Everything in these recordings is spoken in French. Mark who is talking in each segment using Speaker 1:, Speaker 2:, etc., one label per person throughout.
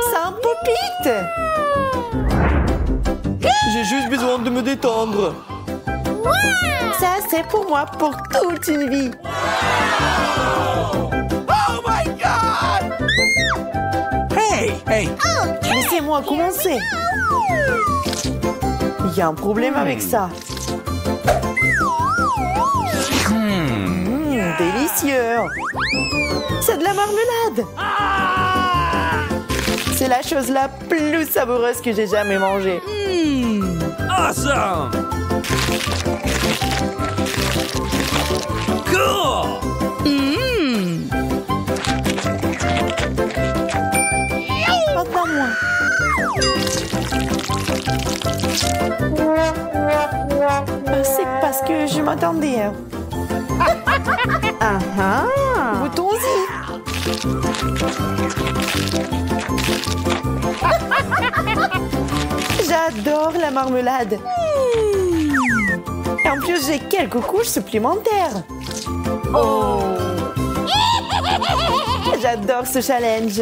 Speaker 1: C'est un pop-it. J'ai juste besoin de me détendre. Ça, c'est pour moi pour toute une vie.
Speaker 2: Oh my God! Hey!
Speaker 1: Laissez-moi commencer. Il y a un problème avec ça. Délicieux. C'est de la marmelade. C'est la chose la plus savoureuse que j'ai jamais mangée.
Speaker 2: Awesome! Cool!
Speaker 1: Maintenant, moi. C'est parce que je m'attendais. Goûtons-y. J'adore la marmelade. Et en plus, j'ai quelques couches supplémentaires. Oh! J'adore ce challenge.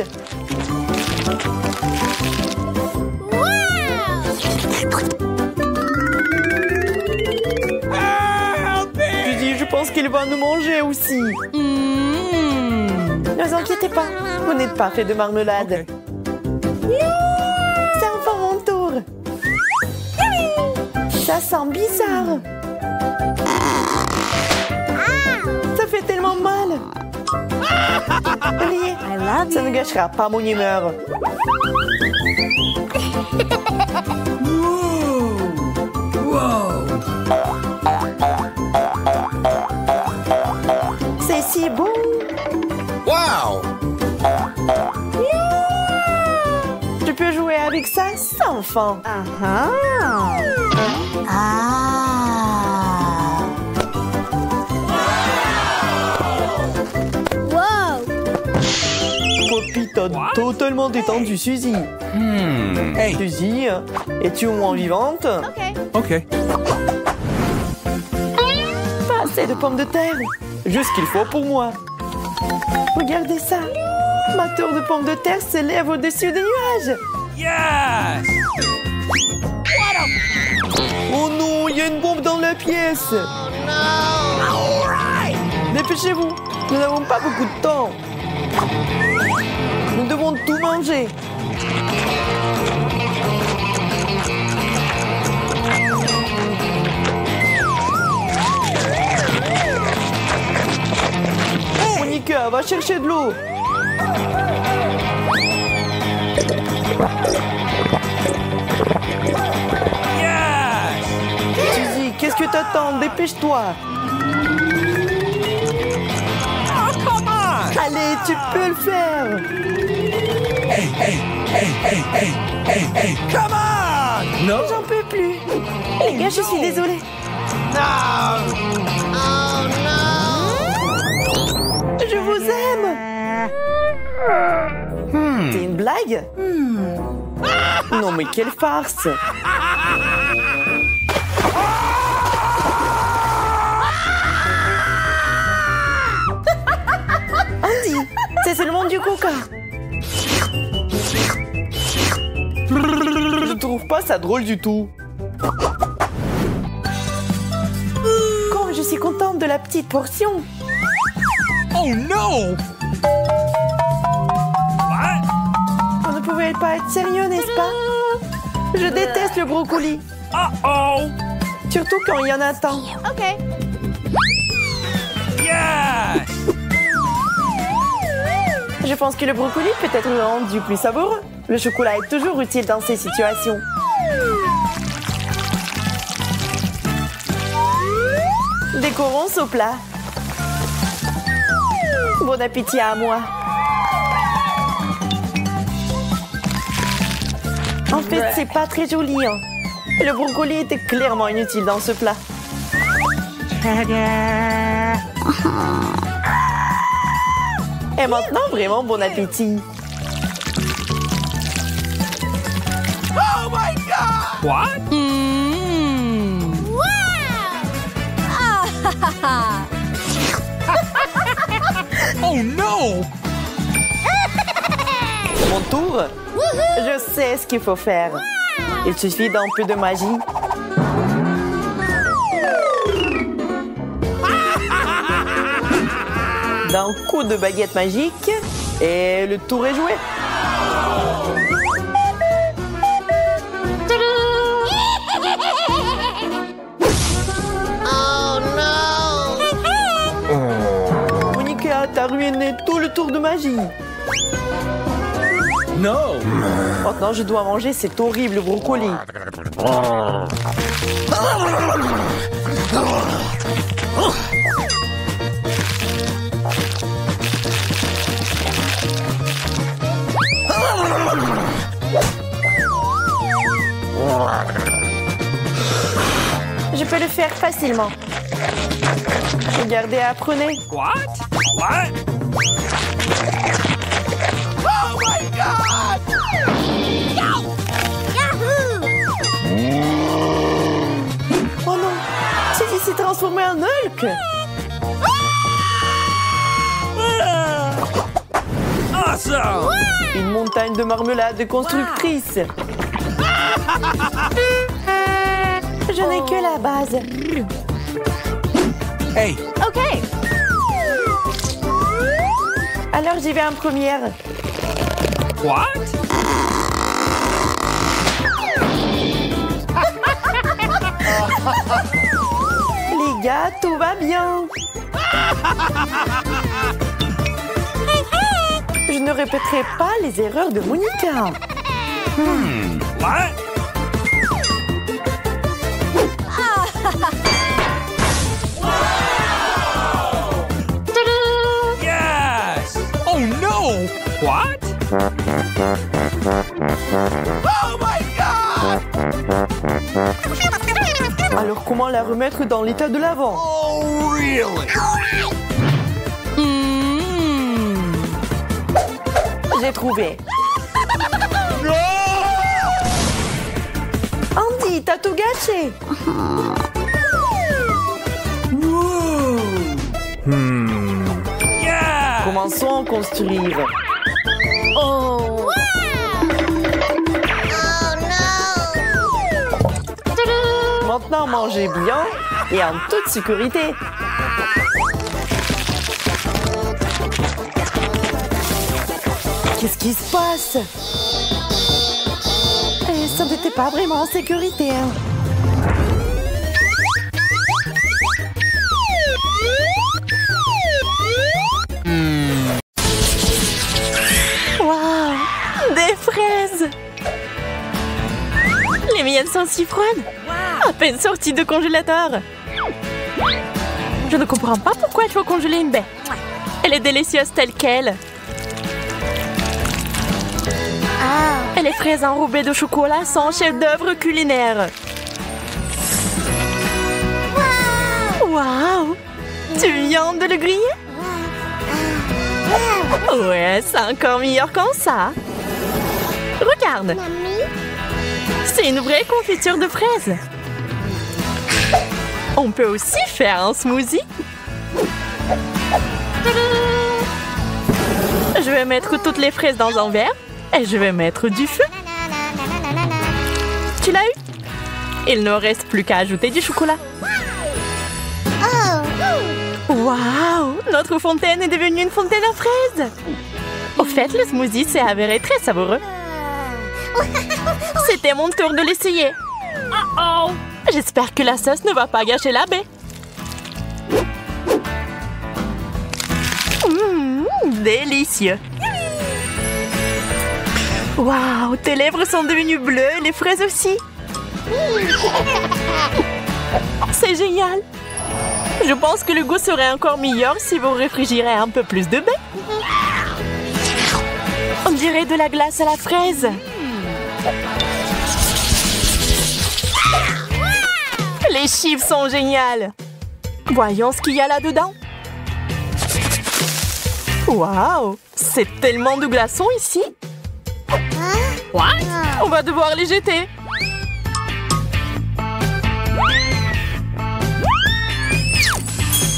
Speaker 1: Je pense qu'il va nous manger aussi. Ne vous inquiétez pas, vous n'êtes pas fait de marmelade. C'est enfin mon tour. Ça sent bizarre. Ça fait tellement mal. Riez, ça ne gâchera pas mon humeur. C'est si bon.
Speaker 2: Wow!
Speaker 1: Je peux jouer avec ça sans fin. Poppy t'a totalement détendu, Suzy.
Speaker 2: Hey!
Speaker 1: Suzy, es-tu au moins vivante?
Speaker 2: OK.
Speaker 1: Pas assez de pommes de terre. Juste ce qu'il faut pour moi. Regardez ça. Ma tour de pommes de terre s'élève au-dessus des nuages.
Speaker 2: Yes!
Speaker 1: Oh non, il y a une bombe dans la pièce. Dépêchez-vous. Nous n'avons pas beaucoup de temps. Nous devons tout manger. Monica, va chercher de l'eau.
Speaker 2: Yes!
Speaker 1: Suzy, qu'est-ce que t'attends? Dépêche-toi.
Speaker 2: Oh, come on!
Speaker 1: Allez, tu peux le faire.
Speaker 2: Hey, come on! No!
Speaker 1: J'en peux plus. Les gars, je suis désolée.
Speaker 2: No!
Speaker 1: Je vous aime. C'est une blague? Non, mais quelle farce. Andy, c'est seulement du coca. Je trouve pas ça drôle du tout. Comme je suis contente de la petite portion.
Speaker 2: Oh no! What?
Speaker 1: Vous ne pouvez pas être sérieux, n'est-ce pas? Je déteste le brocoli.
Speaker 2: Uh-oh!
Speaker 1: Surtout quand il y en a tant.
Speaker 2: Yes!
Speaker 1: Je pense que le brocoli peut être rendu plus savoureux. Le chocolat est toujours utile dans ces situations. Décorons ce plat. Bon appétit à moi. En fait, c'est pas très joli. Le brocoli était clairement inutile dans ce plat. Et maintenant, vraiment bon appétit.
Speaker 2: Oh my God! What?
Speaker 1: Mon mon tour. Je sais ce qu'il faut faire. Il suffit d'un peu de magie. D'un coup de baguette magique et le tour est joué. Monica, t'as ruiné tout le tour de magie.
Speaker 2: No.
Speaker 1: Maintenant, je dois manger cet horrible brocoli. Je peux le faire facilement. Regardez, apprenez.
Speaker 2: What? What? Oh my God!
Speaker 1: Oh non, Teddy s'est transformé en Hulk.
Speaker 2: Awesome!
Speaker 1: Une montagne de marmelade constructrice. Je n'ai que la base.
Speaker 2: Hey,
Speaker 3: OK.
Speaker 1: Alors j'y vais en première.
Speaker 2: what?
Speaker 1: Les gars, tout va bien. Je ne répéterai pas les erreurs de Monica.
Speaker 2: What? Yes! Oh no! What? Oh my God!
Speaker 1: Alors comment la remettre dans l'état de l'avant?
Speaker 2: Oh really?
Speaker 1: J'ai trouvé. Andy, t'as tout gâché.
Speaker 2: Yeah!
Speaker 1: Commençons à construire.
Speaker 3: Oh.
Speaker 1: Maintenant, mangez bien et en toute sécurité. Qu'est-ce qui se passe? Ça n'était pas vraiment en sécurité. Hein. Waouh! Des fraises! Les miennes sont si froides. À peine sorties de congélateur. Je ne comprends pas pourquoi il faut congeler une baie. Elle est délicieuse telle qu'elle. Et les fraises enrobées de chocolat sont un chef-d'œuvre culinaire. Waouh! Tu viens de le griller? Ouais, c'est encore meilleur qu'en ça. Regarde! C'est une vraie confiture de fraises. On peut aussi faire un smoothie. Je vais mettre toutes les fraises dans un verre et je vais mettre du feu. Tu l'as eu? Il ne reste plus qu'à ajouter du chocolat. Waouh! Notre fontaine est devenue une fontaine à fraises. Au fait, le smoothie s'est avéré très savoureux. C'était mon tour de l'essayer. Oh! J'espère que la sauce ne va pas gâcher la baie. Délicieux. Waouh, tes lèvres sont devenues bleues et les fraises aussi. C'est génial. Je pense que le goût serait encore meilleur si vous réfrigérez un peu plus de baie. On dirait de la glace à la fraise. Les chiffres sont géniales. Voyons ce qu'il y a là-dedans. Waouh, c'est tellement de glaçons ici. What? On va devoir les jeter.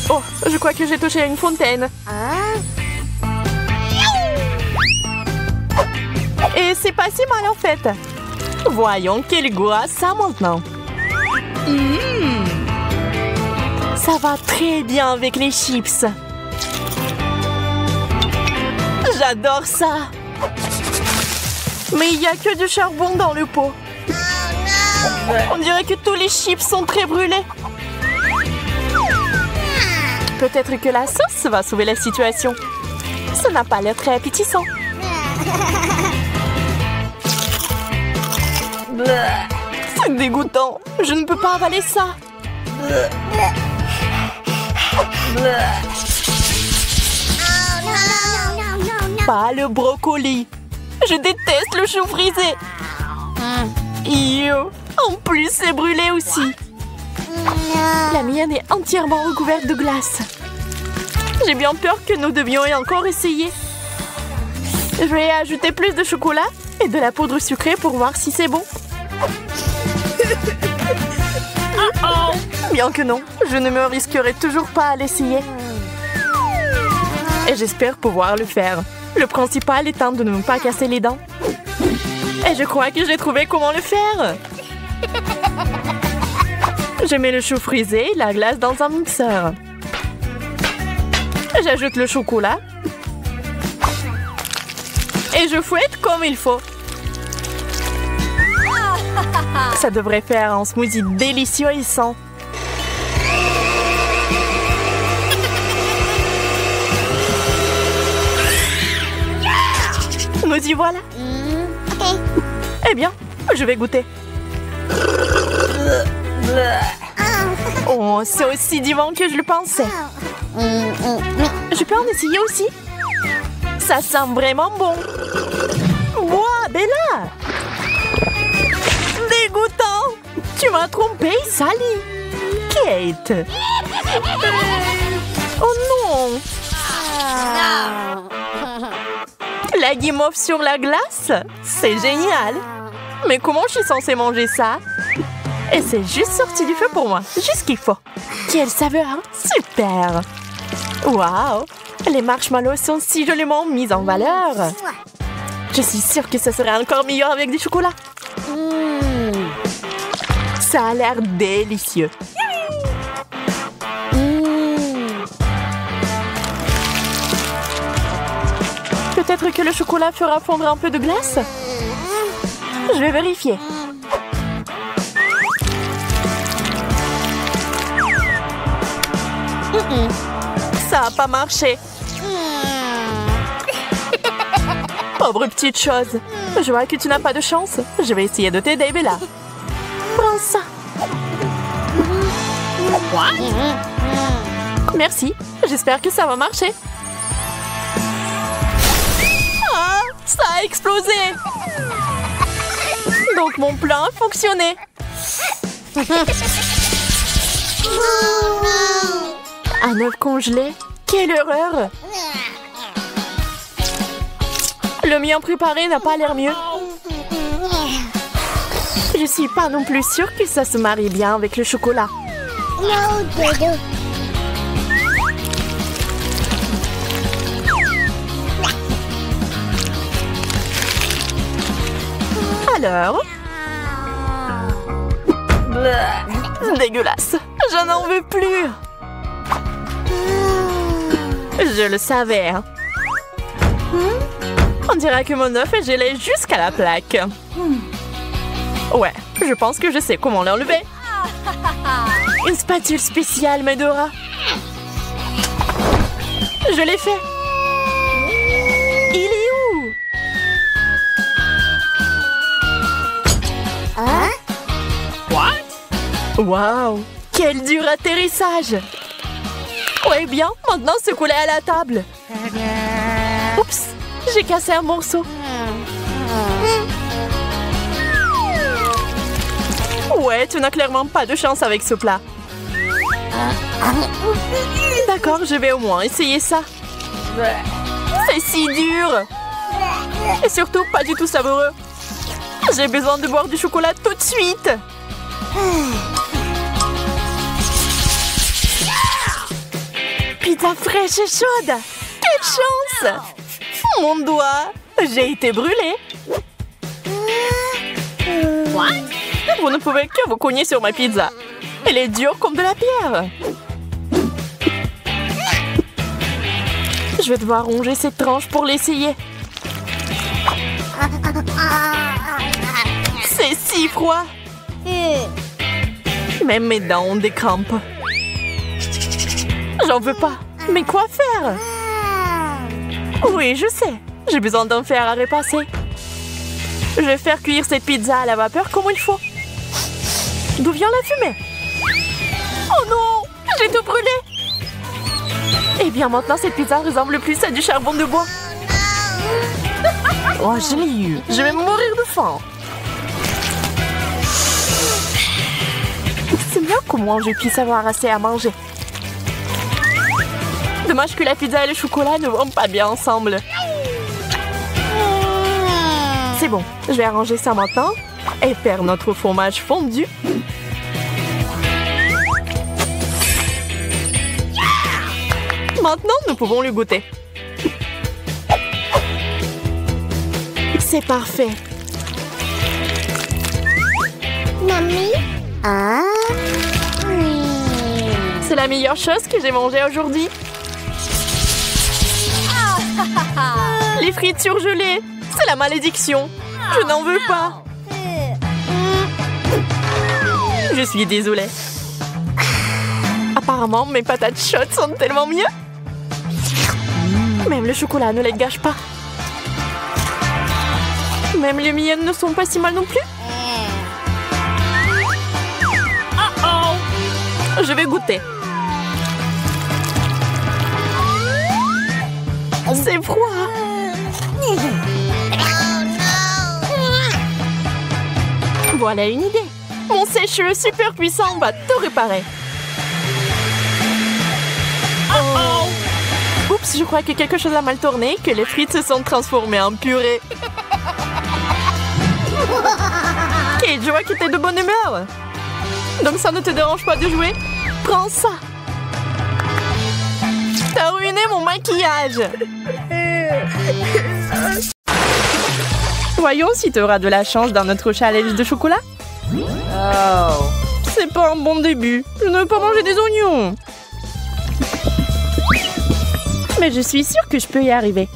Speaker 1: Oh, je crois que j'ai touché à une fontaine. Et c'est pas si mal en fait. Voyons quel goût a ça maintenant. Ça va très bien avec les chips. J'adore ça. Mais il n'y a que du charbon dans le pot. On dirait que tous les chips sont très brûlés. Peut-être que la sauce va sauver la situation. Ça n'a pas l'air très appétissant. C'est dégoûtant. Je ne peux pas avaler ça. Pas le brocoli. Je déteste le chou frisé. Yo. En plus, c'est brûlé aussi. La mienne est entièrement recouverte de glace. J'ai bien peur que nous devions encore essayer. Je vais ajouter plus de chocolat et de la poudre sucrée pour voir si c'est bon. Bien que non, je ne me risquerai toujours pas à l'essayer. Et j'espère pouvoir le faire. Le principal étant de ne pas casser les dents. Et je crois que j'ai trouvé comment le faire. Je mets le chou frisé et la glace dans un mixeur. J'ajoute le chocolat. Et je fouette comme il faut. Ça devrait faire un smoothie délicieux et sain. Nous y voilà. Eh bien, je vais goûter. Oh, c'est aussi divin que je le pensais. Je peux en essayer aussi? Ça sent vraiment bon. Wow, Bella! Dégoûtant! Tu m'as trompé, Sally! Kate! Oh non! La guimauve sur la glace? C'est génial! Mais comment je suis censée manger ça? Et c'est juste sorti du feu pour moi, juste ce qu'il faut. Quelle saveur, hein? Super! Waouh! Les marshmallows sont si joliment mis en valeur. Je suis sûre que ce serait encore meilleur avec du chocolat. Ça a l'air délicieux. Peut-être que le chocolat fera fondre un peu de glace? Je vais vérifier. Ça n'a pas marché. Pauvre petite chose. Je vois que tu n'as pas de chance. Je vais essayer de t'aider, Bella. Prends ça. Merci. J'espère que ça va marcher. Ah, ça a explosé. Donc mon plan a fonctionné. Un œuf congelé? Quelle horreur! Le mien préparé n'a pas l'air mieux. Je suis pas non plus sûre que ça se marie bien avec le chocolat. Alors? Dégueulasse! Je n'en veux plus! Je le savais. Hein. On dirait que mon œuf est gelé jusqu'à la plaque. Ouais, je pense que je sais comment l'enlever. Une spatule spéciale m'aidera. Je l'ai fait. Il est où?
Speaker 3: Hein?
Speaker 2: What?
Speaker 1: Waouh! Quel dur atterrissage! Ouais, bien, maintenant se coller à la table. Oups, j'ai cassé un morceau. Ouais, tu n'as clairement pas de chance avec ce plat. D'accord, je vais au moins essayer ça. C'est si dur. Et surtout, pas du tout savoureux. J'ai besoin de boire du chocolat tout de suite. Pizza fraîche et chaude. Quelle chance! Mon doigt! J'ai été brûlée. Vous ne pouvez que vous cogner sur ma pizza. Elle est dure comme de la pierre. Je vais devoir ronger cette tranche pour l'essayer. C'est si froid. Même mes dents ont des crampes. J'en veux pas. Mais quoi faire? Oui, je sais. J'ai besoin d'un fer à repasser. Je vais faire cuire cette pizza à la vapeur comme il faut. D'où vient la fumée? Oh non! J'ai tout brûlé! Eh bien, maintenant, cette pizza ressemble plus à du charbon de bois. Oh, je l'ai eu. Je vais mourir de faim. C'est bien comment je puisse avoir assez à manger. Dommage que la pizza et le chocolat ne vont pas bien ensemble. C'est bon, je vais arranger ça maintenant et faire notre fromage fondu. Maintenant, nous pouvons le goûter. C'est parfait.
Speaker 3: Mamie?
Speaker 1: C'est la meilleure chose que j'ai mangée aujourd'hui. Les frites surgelées, c'est la malédiction. Je n'en veux pas. Je suis désolée. Apparemment, mes patates chaudes sont tellement mieux. Même le chocolat ne les gâche pas. Même les miennes ne sont pas si mal non plus. Je vais goûter. C'est froid. Voilà une idée. Mon sèche-cheveux super puissant va tout réparer. Oups, je crois que quelque chose a mal tourné, que les frites se sont transformées en purée. Kate, je vois que t'es de bonne humeur. Donc ça ne te dérange pas de jouer? Prends ça. T'as ruiné mon maquillage. Voyons si tu auras de la chance dans notre challenge de chocolat. Oh. C'est pas un bon début. Je ne veux pas manger des oignons. Mais je suis sûre que je peux y arriver.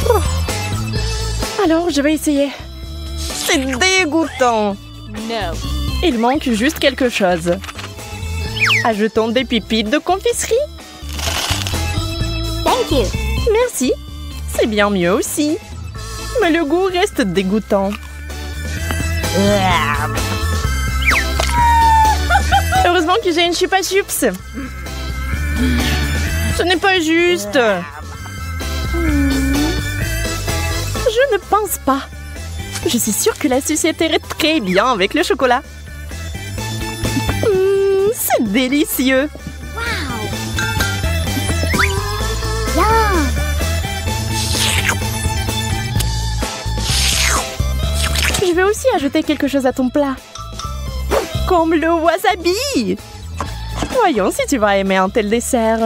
Speaker 1: Oh. Alors, je vais essayer. C'est dégoûtant.
Speaker 3: No.
Speaker 1: Il manque juste quelque chose. Ajoutons des pépites de confiserie.
Speaker 3: Thank you.
Speaker 1: Merci. C'est bien mieux aussi. Mais le goût reste dégoûtant. Heureusement que j'ai une chupa chups. Ce n'est pas juste. Je ne pense pas. Je suis sûre que la société irait très bien avec le chocolat. C'est délicieux.
Speaker 3: Yum.
Speaker 1: Je vais aussi ajouter quelque chose à ton plat. Comme le wasabi. Voyons si tu vas aimer un tel dessert.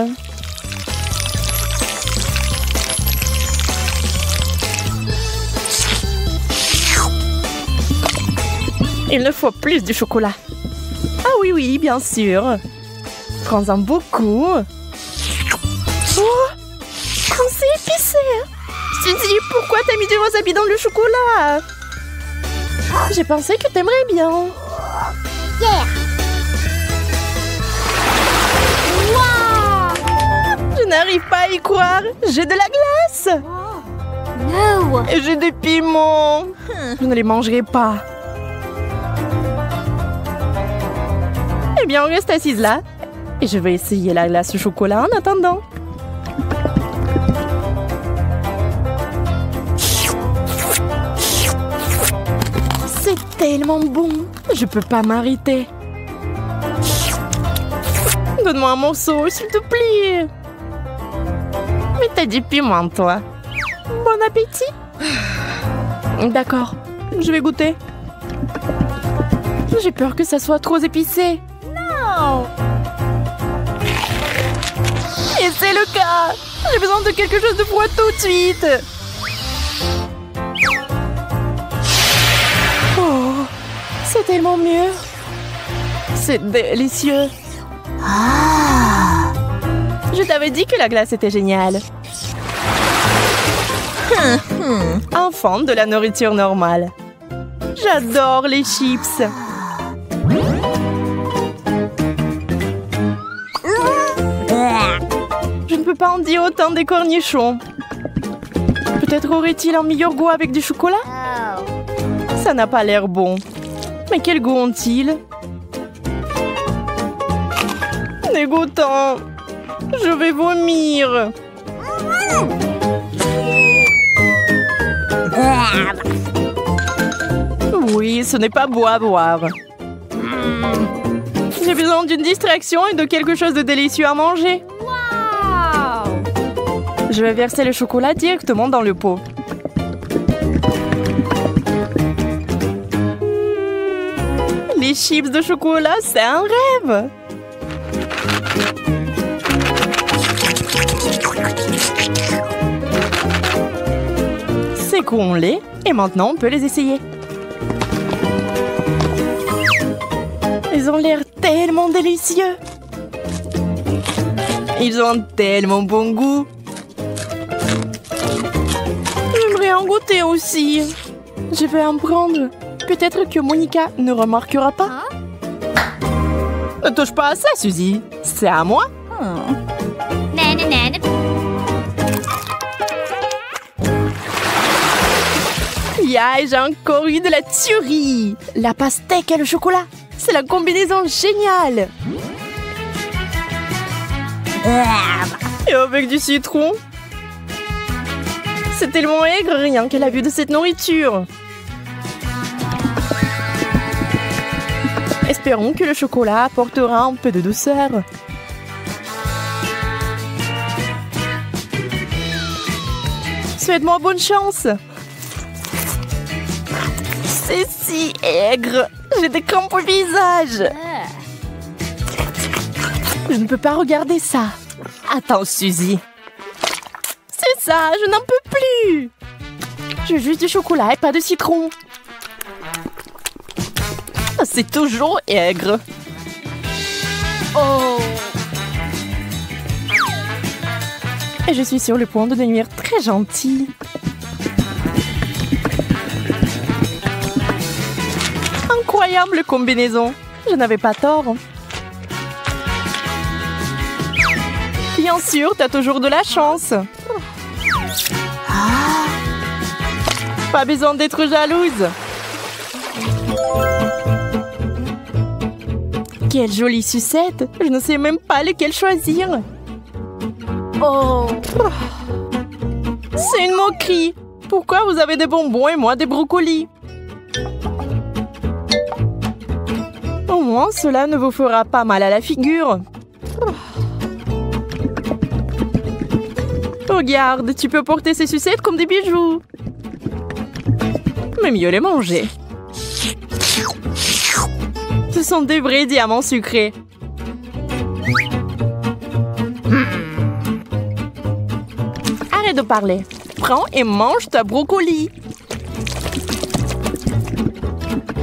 Speaker 1: Il ne faut plus du chocolat. Ah oui, oui, bien sûr. Prends-en beaucoup. Oh, c'est épicé. Suzy, pourquoi t'as mis du wasabi dans le chocolat? J'ai pensé que t'aimerais bien.
Speaker 3: Yeah. Wow.
Speaker 1: Je n'arrive pas à y croire. J'ai de la glace.
Speaker 3: No.
Speaker 1: Et j'ai des piments. Je ne les mangerai pas. Eh bien, on reste assise là. Et je vais essayer la glace au chocolat en attendant. C'est tellement bon. Je peux pas m'arrêter. Donne-moi un morceau, s'il te plaît. Mais t'as du piment, toi. Bon appétit. D'accord, je vais goûter. J'ai peur que ça soit trop épicé.
Speaker 3: No.
Speaker 1: Et c'est le cas. J'ai besoin de quelque chose de froid tout de suite. Oh, tellement mieux. C'est délicieux. Je t'avais dit que la glace était géniale. Enfant de la nourriture normale. J'adore les chips. Je ne peux pas en dire autant des cornichons. Peut-être aurait-il un meilleur goût avec du chocolat? Ça n'a pas l'air bon. Mais quel goût ont-ils? Dégoûtant. Je vais vomir. Oui, ce n'est pas beau à boire. J'ai besoin d'une distraction et de quelque chose de délicieux à manger. Je vais verser le chocolat directement dans le pot. Les chips de chocolat, c'est un rêve. Secouons-les et maintenant on peut les essayer. Ils ont l'air tellement délicieux. Ils ont un tellement bon goût. J'aimerais en goûter aussi. Je vais en prendre. Peut-être que Monica ne remarquera pas. Ne touche pas à ça, Suzy. C'est à moi. Yeah, j'ai encore eu de la tuerie. La pastèque et le chocolat. C'est la combinaison géniale. Et avec du citron. C'est tellement aigre rien qu'à la vue de cette nourriture. Espérons que le chocolat apportera un peu de douceur. Souhaite-moi bonne chance. C'est si aigre. J'ai des crampes au visage. Je ne peux pas regarder ça. Attends, Suzy. C'est ça, je n'en peux plus. Je veux juste du chocolat et pas de citron. C'est toujours aigre. Oh. Et je suis sur le point de devenir très gentille. Incroyable combinaison. Je n'avais pas tort. Bien sûr, t'as toujours de la chance. Pas besoin d'être jalouse. Quelle jolie sucette. Je ne sais même pas lequel choisir. Oh. C'est une moquerie. Pourquoi vous avez des bonbons et moi des brocolis? Au moins, cela ne vous fera pas mal à la figure. Regarde, tu peux porter ces sucettes comme des bijoux. Mais mieux les manger. Ce sont des vrais diamants sucrés. Arrête de parler. Prends et mange ta brocoli.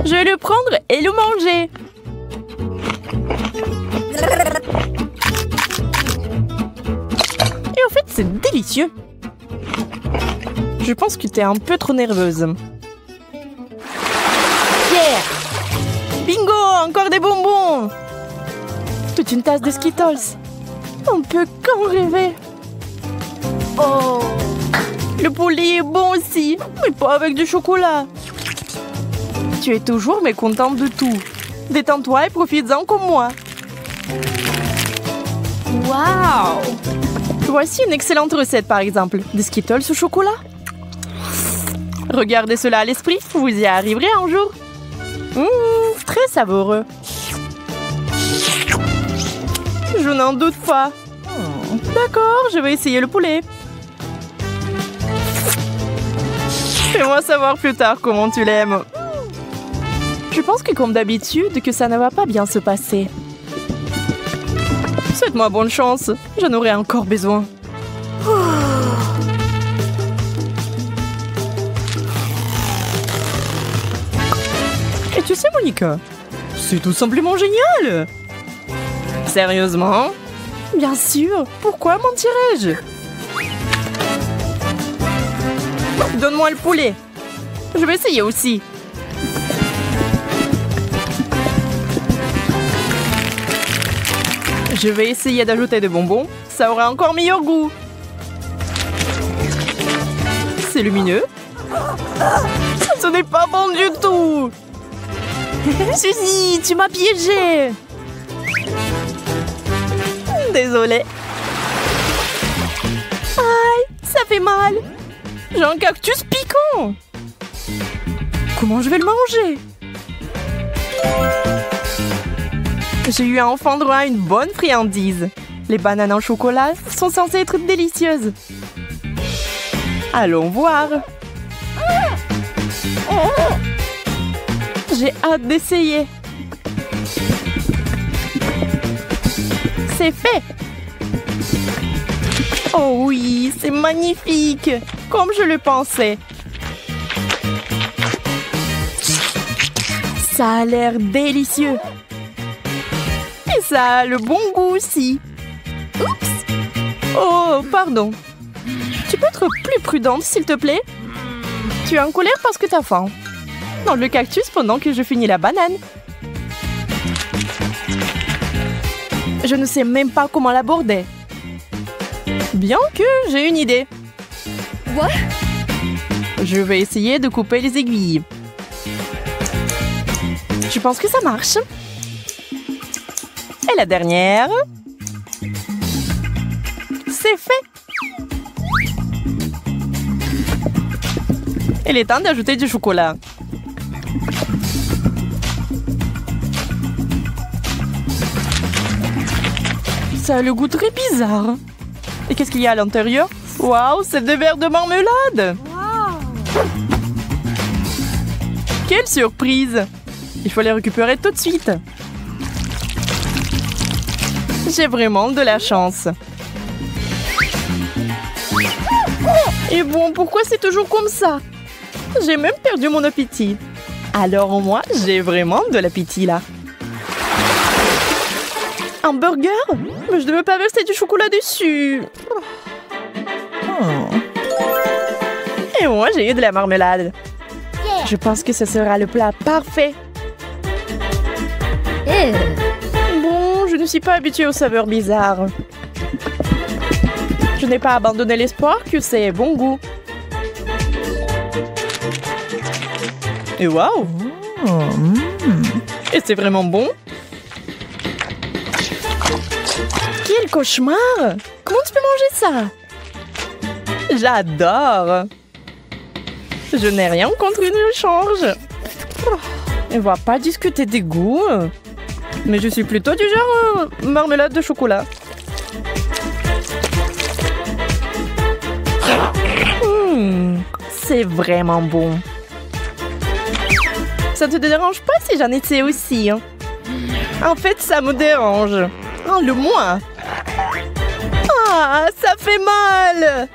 Speaker 1: Je vais le prendre et le manger. Et en fait, c'est délicieux. Je pense que tu es un peu trop nerveuse. Yeah! Bingo! Encore des bonbons! Toute une tasse de Skittles. On peut qu'en rêver. Oh! Le poulet est bon aussi, mais pas avec du chocolat. Tu es toujours mécontente de tout. Détends-toi et profites-en comme moi. Waouh! Voici une excellente recette, par exemple. Des Skittles au chocolat. Regardez cela à l'esprit, vous y arriverez un jour. Très savoureux. Je n'en doute pas. D'accord, je vais essayer le poulet. Fais-moi savoir plus tard comment tu l'aimes. Je pense que comme d'habitude, que ça ne va pas bien se passer. Souhaite-moi bonne chance, j'en aurai encore besoin. Tu sais, Monica, c'est tout simplement génial. Sérieusement? Bien sûr, pourquoi mentirais-je? Donne-moi le poulet. Je vais essayer aussi. Je vais essayer d'ajouter des bonbons. Ça aura encore meilleur goût. C'est lumineux. Ce n'est pas bon du tout. Suzy, tu m'as piégé. Désolée. Aïe, ça fait mal. J'ai un cactus piquant. Comment je vais le manger? J'ai eu enfin droit à une bonne friandise. Les bananes en chocolat sont censées être délicieuses. Allons voir. J'ai hâte d'essayer. C'est fait. Oh oui, c'est magnifique. Comme je le pensais. Ça a l'air délicieux. Et ça a le bon goût aussi. Oups. Oh, pardon. Tu peux être plus prudente, s'il te plaît? Tu es en colère parce que t'as faim. Dans le cactus pendant que je finis la banane. Je ne sais même pas comment l'aborder. Bien que j'ai une idée.
Speaker 3: What?
Speaker 1: Je vais essayer de couper les aiguilles. Je pense que ça marche. Et la dernière. C'est fait. Il est temps d'ajouter du chocolat. Ça a le goût très bizarre. Et qu'est-ce qu'il y a à l'intérieur? Waouh, c'est des verres de marmelade!
Speaker 3: Wow.
Speaker 1: Quelle surprise! Il faut les récupérer tout de suite. J'ai vraiment de la chance. Et bon, pourquoi c'est toujours comme ça? J'ai même perdu mon appétit. Alors moi, j'ai vraiment de l'appétit là. Un burger? Mais je ne veux pas verser du chocolat dessus. Et moi, j'ai eu de la marmelade.
Speaker 3: Yeah.
Speaker 1: Je pense que ce sera le plat parfait. Bon, je ne suis pas habituée aux saveurs bizarres. Je n'ai pas abandonné l'espoir que c'est bon goût. Et waouh! Et c'est vraiment bon? Quel cauchemar! Comment tu peux manger ça? J'adore! Je n'ai rien contre une échange. On va pas discuter des goûts. Mais je suis plutôt du genre marmelade de chocolat. C'est vraiment bon. Ça te dérange pas si j'en étais aussi, hein? En fait, ça me dérange. Enlève-moi. Ah, ça fait mal.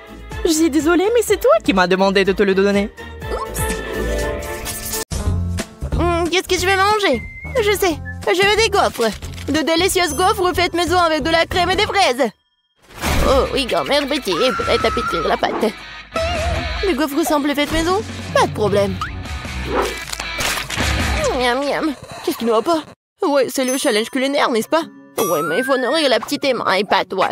Speaker 1: Je suis désolée, mais c'est toi qui m'as demandé de te le donner.
Speaker 4: Qu'est-ce que je vais manger? Je sais, je veux des gaufres. De délicieuses gaufres faites maison avec de la crème et des fraises. Oh oui, grand-mère Betty est prête à pétrir la pâte. Les gaufres semblent faites maison? Pas de problème. Miam miam. Qu'est-ce qui ne va pas? Ouais, c'est le challenge culinaire, n'est-ce pas? Ouais, mais il faut nourrir la petite Emma et pas toi.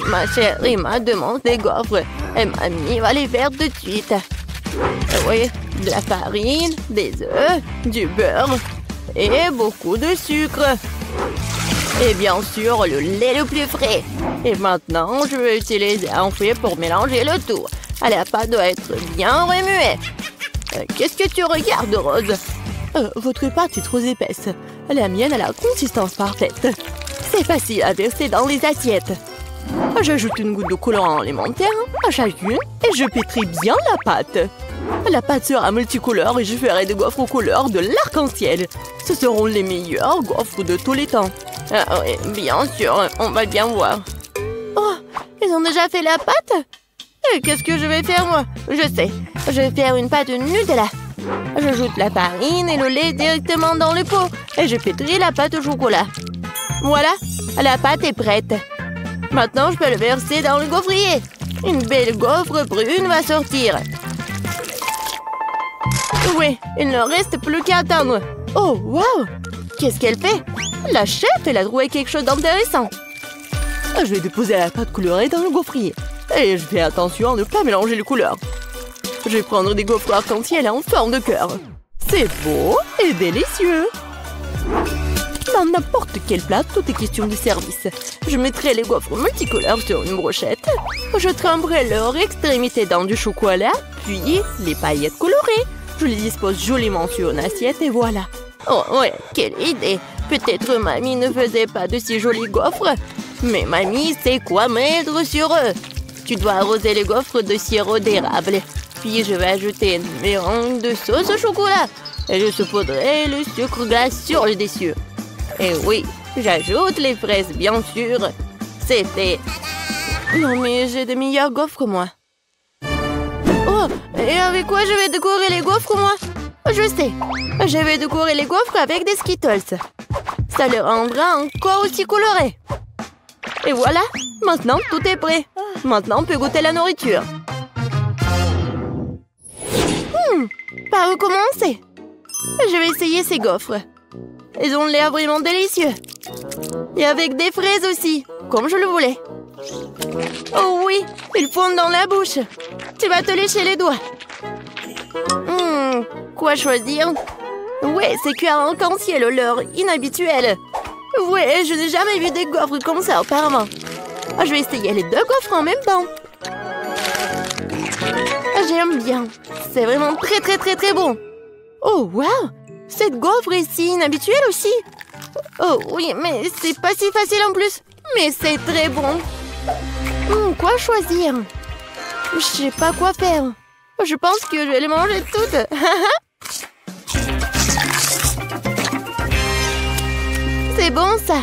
Speaker 4: Ma chère Emma demande des gaufres. Et mamie va les faire tout de suite. Oui, de la farine, des œufs, du beurre et beaucoup de sucre. Et bien sûr, le lait le plus frais. Et maintenant, je vais utiliser un fouet pour mélanger le tout. La pâte doit être bien remuée. Qu'est-ce que tu regardes, Rose? Votre pâte est trop épaisse. La mienne a la consistance parfaite. C'est facile à verser dans les assiettes. J'ajoute une goutte de colorant alimentaire à chacune et je pétris bien la pâte. La pâte sera multicolore et je ferai des gaufres aux couleurs de l'arc-en-ciel. Ce seront les meilleurs gaufres de tous les temps. Oui, bien sûr, on va bien voir. Oh, ils ont déjà fait la pâte? Qu'est-ce que je vais faire, moi? Je sais, je vais faire une pâte Nutella. J'ajoute la farine et le lait directement dans le pot et je pétris la pâte au chocolat. Voilà, la pâte est prête. Maintenant, je peux le verser dans le gaufrier. Une belle gaufre brune va sortir. Oui, il ne reste plus qu'à attendre. Oh, wow! Qu'est-ce qu'elle fait? La chef, elle a trouvé quelque chose d'intéressant. Je vais déposer la pâte colorée dans le gaufrier. Et je fais attention à ne pas mélanger les couleurs. Je vais prendre des gaufres arc-en-ciel en forme de cœur. C'est beau et délicieux. Dans n'importe quel plat, tout est question de service. Je mettrai les gaufres multicolores sur une brochette. Je tremperai leur extrémité dans du chocolat, puis les paillettes colorées. Je les dispose joliment sur une assiette et voilà. Oh ouais, quelle idée! Peut-être mamie ne faisait pas de si jolies gaufres. Mais mamie sait quoi mettre sur eux. Tu dois arroser les gaufres de sirop d'érable. Puis je vais ajouter une mélange de sauce au chocolat. Et je saupoudrerai le sucre glace sur le dessus. Et oui, j'ajoute les fraises, bien sûr. C'est fait. Non, mais j'ai de meilleures gaufres, moi. Oh, et avec quoi je vais décorer les gaufres, moi? Je sais. Je vais décorer les gaufres avec des Skittles. Ça les rendra encore aussi colorés. Et voilà, maintenant tout est prêt. Maintenant on peut goûter la nourriture. Par où commencer? Je vais essayer ces gaufres. Elles ont l'air vraiment délicieux. Et avec des fraises aussi, comme je le voulais. Oh oui, ils fondent dans la bouche. Tu vas te lécher les doigts. Quoi choisir? Ouais, c'est cuir en arc-en-ciel, l'heure inhabituelle. Ouais, je n'ai jamais vu des gaufres comme ça auparavant. Je vais essayer les deux gaufres en même temps. J'aime bien. C'est vraiment très bon. Oh, wow! Cette gaufre est si inhabituelle aussi. Oh oui, mais c'est pas si facile en plus. Mais c'est très bon. Quoi choisir? Je sais pas quoi faire. Je pense que je vais les manger toutes. C'est bon ça.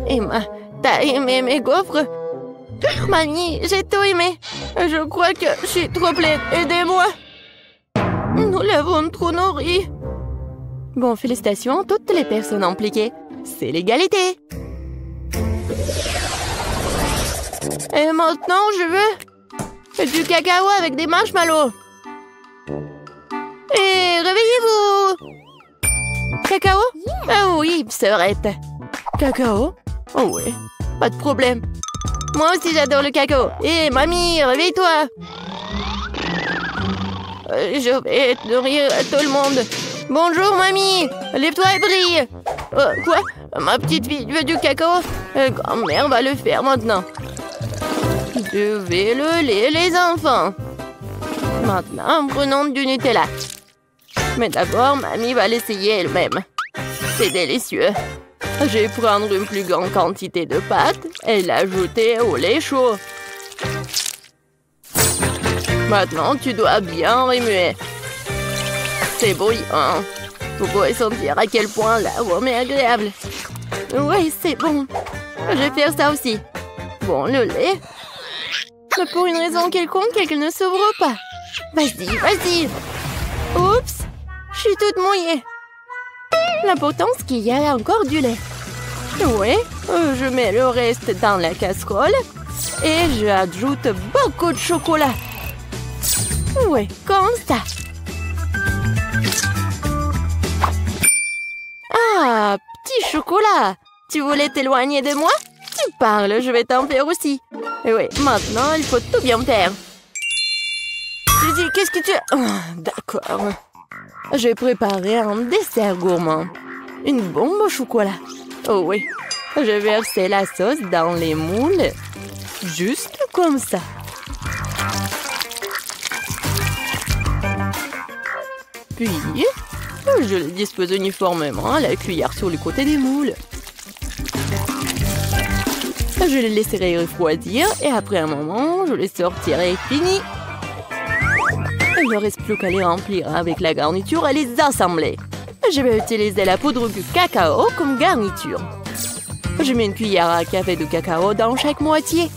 Speaker 4: Emma, t'as aimé mes gaufres? Mamie, j'ai tout aimé. Je crois que je suis trop pleine. Aidez-moi. Nous l'avons trop nourri. Bon, félicitations à toutes les personnes impliquées. C'est l'égalité. Et maintenant, je veux du cacao avec des marshmallows. Et réveillez-vous. Cacao? Ah oui, sœurette. Cacao? Oh oui, pas de problème. Moi aussi, j'adore le cacao. Hé, mamie, réveille-toi. Je vais nourrir tout le monde. Bonjour, mamie. Lève-toi et brille. Quoi? Ma petite fille veut du cacao? Grand-mère va le faire maintenant. Je vais le lait, les enfants. Maintenant, prenons du Nutella. Mais d'abord, mamie va l'essayer elle-même. C'est délicieux. Je vais prendre une plus grande quantité de pâte et l'ajouter au lait chaud. Maintenant, tu dois bien remuer. C'est bouillant. Vous pouvez sentir à quel point l'arôme est agréable. Oui, c'est bon. Je vais faire ça aussi. Bon, le lait. Mais pour une raison quelconque, elle ne s'ouvre pas. Vas-y, vas-y. Oups, je suis toute mouillée. L'important, c'est qu'il y a encore du lait. Oui, je mets le reste dans la casserole et j'ajoute beaucoup de chocolat. Oui, comme ça. Ah, petit chocolat. Tu voulais t'éloigner de moi? Tu parles, je vais t'en faire aussi. Et oui, maintenant, il faut tout bien faire. Suzy, qu'est-ce que tu... D'accord. Je vais préparer un dessert gourmand. Une bombe au chocolat. Oh oui. Je vais verser la sauce dans les moules. Juste comme ça. Puis, je les dispose uniformément à la cuillère sur le côté des moules. Je les laisserai refroidir et après un moment, je les sortirai fini. Il ne reste plus qu'à les remplir avec la garniture et les assembler. Je vais utiliser la poudre de cacao comme garniture. Je mets une cuillère à café de cacao dans chaque moitié.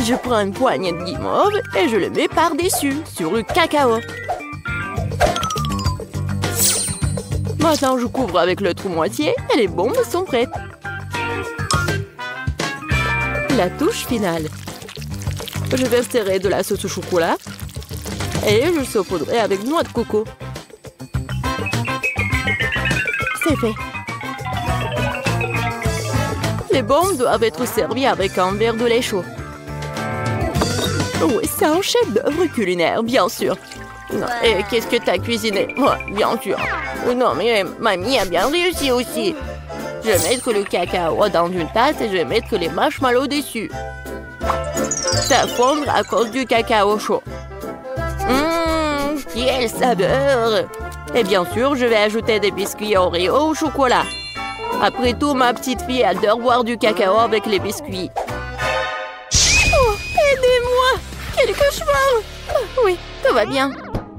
Speaker 4: Je prends une poignée de guimauve et je le mets par-dessus, sur le cacao. Maintenant, je couvre avec l'autre moitié et les bombes sont prêtes. La touche finale. Je verserai de la sauce au chocolat et je saupoudrerai avec noix de coco. C'est fait. Les bombes doivent être servies avec un verre de lait chaud. Oui, c'est un chef-d'œuvre culinaire, bien sûr. Non, et qu'est-ce que t'as cuisiné? Bien sûr. Non, mais mamie a bien réussi aussi. Je vais mettre le cacao dans une tasse et je vais mettre les marshmallows dessus. Ça fondre à cause du cacao chaud. Quelle saveur! Et bien sûr, je vais ajouter des biscuits Oreo au chocolat. Après tout, ma petite fille adore boire du cacao avec les biscuits. Oh, aidez-moi! Quel cauchemar! Oui, tout va bien.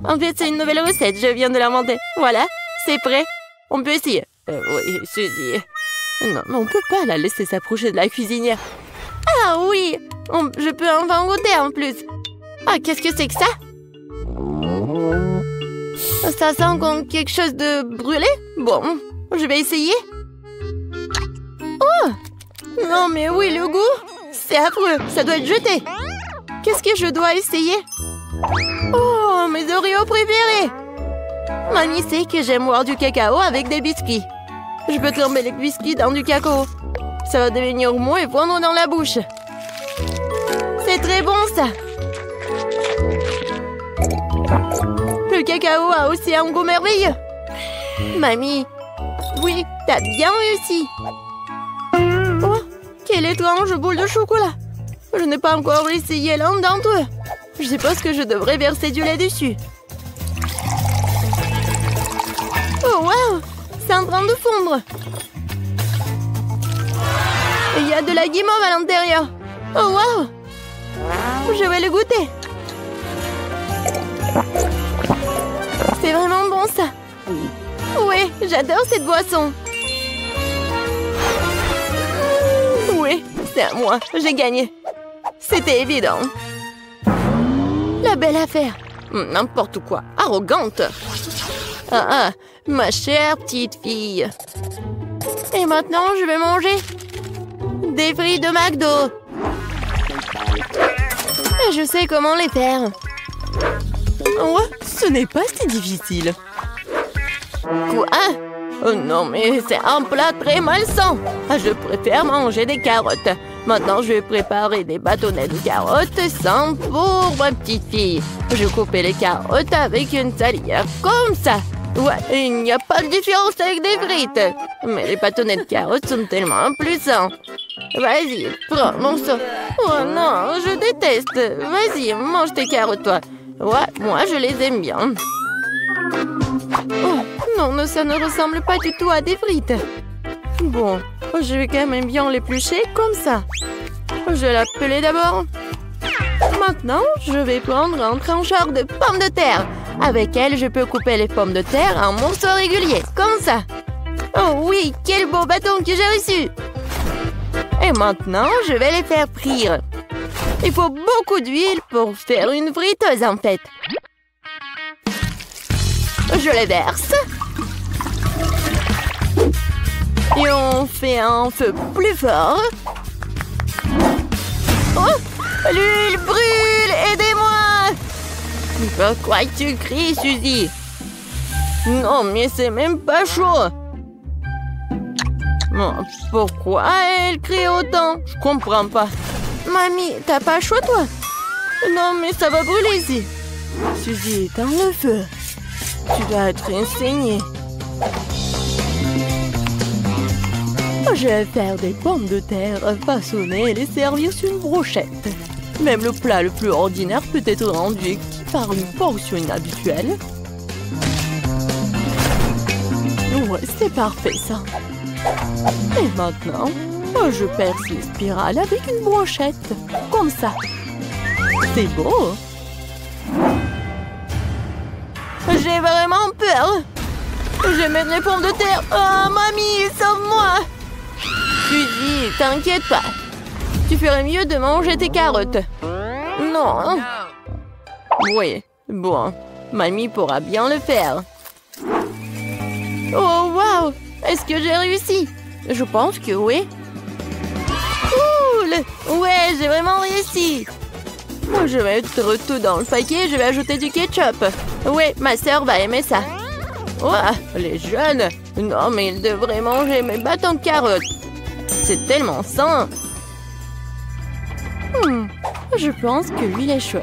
Speaker 4: En fait, c'est une nouvelle recette, je viens de l'inventer. Voilà, c'est prêt. On peut essayer. Oui, Suzy. Non, mais on peut pas la laisser s'approcher de la cuisinière. Ah oui! Je peux enfin goûter en plus. Ah, qu'est-ce que c'est que ça? Ça sent comme quelque chose de brûlé? Bon, je vais essayer. Oh! Non, mais oui, le goût! C'est affreux, ça doit être jeté. Qu'est-ce que je dois essayer? Oh, mes Oreos préférés! Mamie sait que j'aime boire du cacao avec des biscuits. Je peux tremper les biscuits dans du cacao. Ça va devenir mou et fondre dans la bouche. C'est très bon, ça! Le cacao a aussi un goût merveilleux. Mamie, oui, t'as bien réussi. Oh, quelle étrange boule de chocolat. Je n'ai pas encore essayé l'un d'entre eux. Je suppose que je devrais verser du lait dessus. Oh, wow! C'est en train de fondre. Et il y a de la guimauve à l'intérieur. Oh, wow! Je vais le goûter. C'est vraiment bon, ça. Oui, j'adore cette boisson. Oui, c'est à moi. J'ai gagné. C'était évident. La belle affaire. N'importe quoi. Arrogante. Ah, ma chère petite fille. Et maintenant, je vais manger des frites de McDo. Et je sais comment les faire.
Speaker 1: Oh, ce n'est pas si difficile.
Speaker 4: Quoi? Oh non, mais c'est un plat très malsain. Je préfère manger des carottes. Maintenant, je vais préparer des bâtonnets de carottes sans pour ma petite fille. Je coupe les carottes avec une salière comme ça. Ouais, il n'y a pas de différence avec des frites. Mais les bâtonnets de carottes sont tellement plus sains. Vas-y, prends mon sang. Oh non, je déteste. Vas-y, mange tes carottes, toi. Ouais, moi, je les aime bien. Oh, non, ça ne ressemble pas du tout à des frites. Bon, je vais quand même bien l'éplucher comme ça. Je vais l'appeler d'abord. Maintenant, je vais prendre un trancheur de pommes de terre. Avec elle, je peux couper les pommes de terre en morceaux réguliers, comme ça. Oh oui, quel beau bâton que j'ai reçu! Et maintenant, je vais les faire frire. Il faut beaucoup d'huile pour faire une friteuse, en fait. Je les verse. Et on fait un feu plus fort. Oh! L'huile brûle! Aidez-moi! Pourquoi tu cries, Suzy? Non, mais c'est même pas chaud. Pourquoi elle crie autant? Je comprends pas. Mamie, t'as pas chaud, toi? Non, mais ça va brûler ici. Suzy, éteins le feu. Tu dois être enseignée. Je vais faire des pommes de terre façonnées et les servir sur une brochette. Même le plat le plus ordinaire peut être rendu par une portion inhabituelle. Ouais, c'est parfait, ça. Et maintenant, je perce les spirales avec une brochette. Comme ça. C'est beau. J'ai vraiment peur. Je vais mettre les pommes de terre. Oh, mamie, sauve-moi. Suzy, t'inquiète pas. Tu ferais mieux de manger tes carottes. Non. Oui, bon. Mamie pourra bien le faire. Oh, wow! Est-ce que j'ai réussi? Je pense que oui. Cool! Ouais, j'ai vraiment réussi. Je vais mettre tout dans le paquet, je vais ajouter du ketchup. Ouais, ma sœur va aimer ça. Ouah, les jeunes! Non, mais ils devraient manger mes bâtons de carottes. C'est tellement sain. Je pense que l'huile est chaude.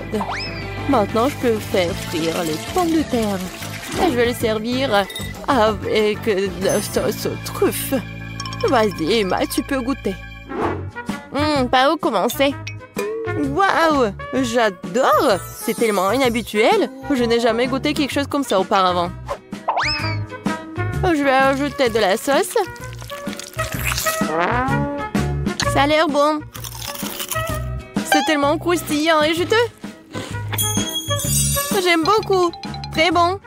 Speaker 4: Maintenant, je peux faire frire les pommes de terre. Et je vais les servir avec de la sauce aux truffes. Vas-y, Emma, tu peux goûter. Par où commencer? Waouh! J'adore! C'est tellement inhabituel. Je n'ai jamais goûté quelque chose comme ça auparavant. Je vais ajouter de la sauce. Ça a l'air bon. C'est tellement croustillant et juteux. J'aime beaucoup. Très bon.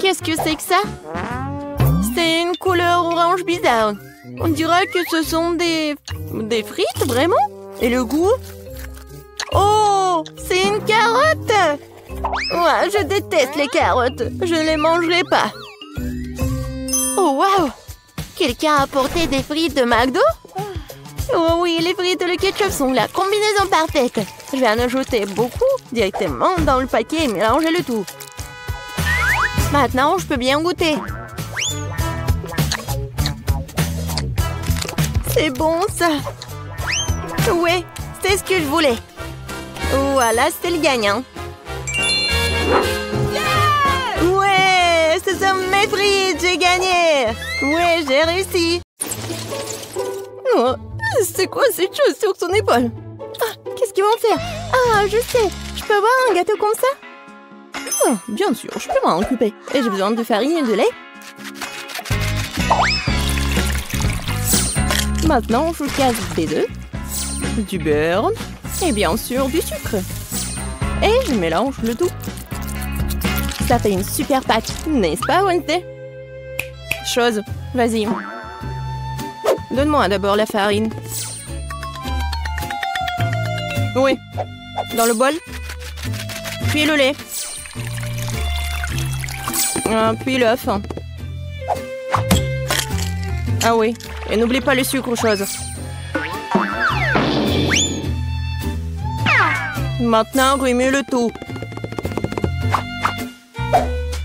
Speaker 4: Qu'est-ce que c'est que ça? C'est une couleur orange bizarre. On dirait que ce sont des frites, vraiment? Et le goût? Oh, c'est une carotte! Ouais, je déteste les carottes. Je ne les mangerai pas. Oh, wow! Quelqu'un a apporté des frites de McDo? Oh oui, les frites et le ketchup sont la combinaison parfaite. Je vais en ajouter beaucoup directement dans le paquet et mélanger le tout. Maintenant, je peux bien goûter. C'est bon, ça. Ouais, c'est ce que je voulais. Voilà, c'est le gagnant. Ouais, ce sont mes frites, j'ai gagné. Ouais, j'ai réussi. Oh, c'est quoi cette chose sur son épaule? Ah, qu'est-ce qu'ils vont faire? Ah, je sais, je peux avoir un gâteau comme ça? Oh, bien sûr, je peux m'en occuper. Et j'ai besoin de farine et de lait. Maintenant, je casse des œufs, du beurre et bien sûr du sucre. Et je mélange le tout. Ça fait une super pâte, n'est-ce pas, Wednesday? Chose, vas-y. Donne-moi d'abord la farine. Oui, dans le bol. Puis le lait. Puis l'œuf. Ah oui, et n'oublie pas le sucre, chose. Maintenant, remue le tout.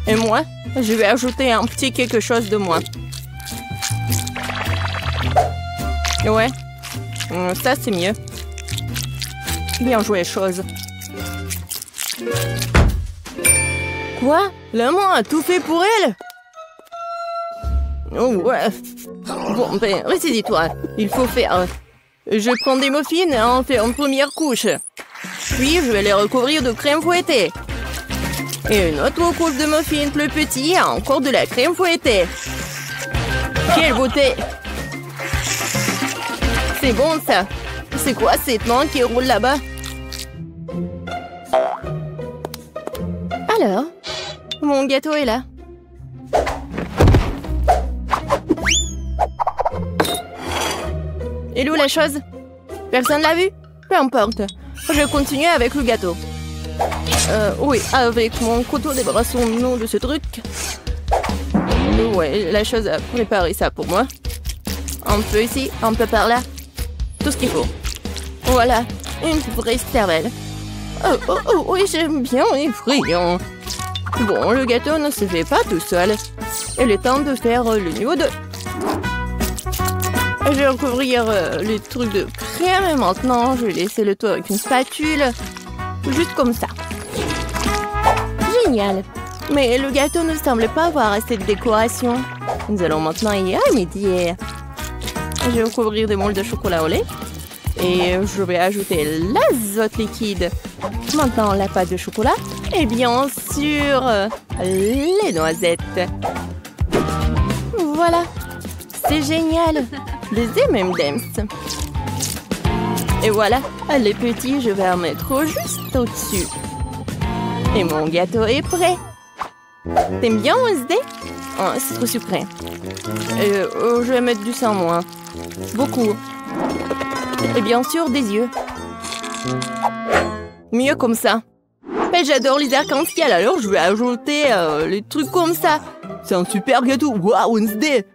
Speaker 4: Et moi, je vais ajouter un petit quelque chose de moi. Ouais, ça c'est mieux. Bien joué, chose. Quoi? La main a tout fait pour elle? Oh ouais. Bon, ben, ressaisis-toi. Il faut faire... Je prends des muffins et en fais une première couche. Puis, je vais les recouvrir de crème fouettée. Et une autre couche de muffins plus petit et encore de la crème fouettée. Quelle beauté! C'est bon, ça. C'est quoi cette main qui roule là-bas? Alors, mon gâteau est là. Et où la chose? Personne l'a vu? Peu importe. Je continue avec le gâteau. Oui, avec mon couteau, débarrassons-nous de ce truc. Ouais, la chose a préparé ça pour moi. Un peu ici, un peu par là. Tout ce qu'il faut. Voilà, une vraie cervelle. Oh, oui, j'aime bien les friands. Bon, le gâteau ne se fait pas tout seul. Il est temps de faire le niveau 2. Je vais recouvrir les trucs de crème et maintenant je vais laisser le tout avec une spatule. Juste comme ça. Génial. Mais le gâteau ne semble pas avoir assez de décoration. Nous allons maintenant y remédier. Je vais recouvrir des moules de chocolat au lait. Et je vais ajouter l'azote liquide. Maintenant la pâte de chocolat. Et bien sûr, les noisettes. Voilà. C'est génial. Des M&M's. Et voilà, les petits, je vais en mettre juste au-dessus. Et mon gâteau est prêt. T'aimes bien, Wednesday? Oh, c'est trop sucré. Je vais mettre du sang, moi. Beaucoup. Et bien sûr, des yeux. Mieux comme ça. Mais j'adore les arcs-en-ciel, alors je vais ajouter les trucs comme ça. C'est un super gâteau. Waouh, Wednesday!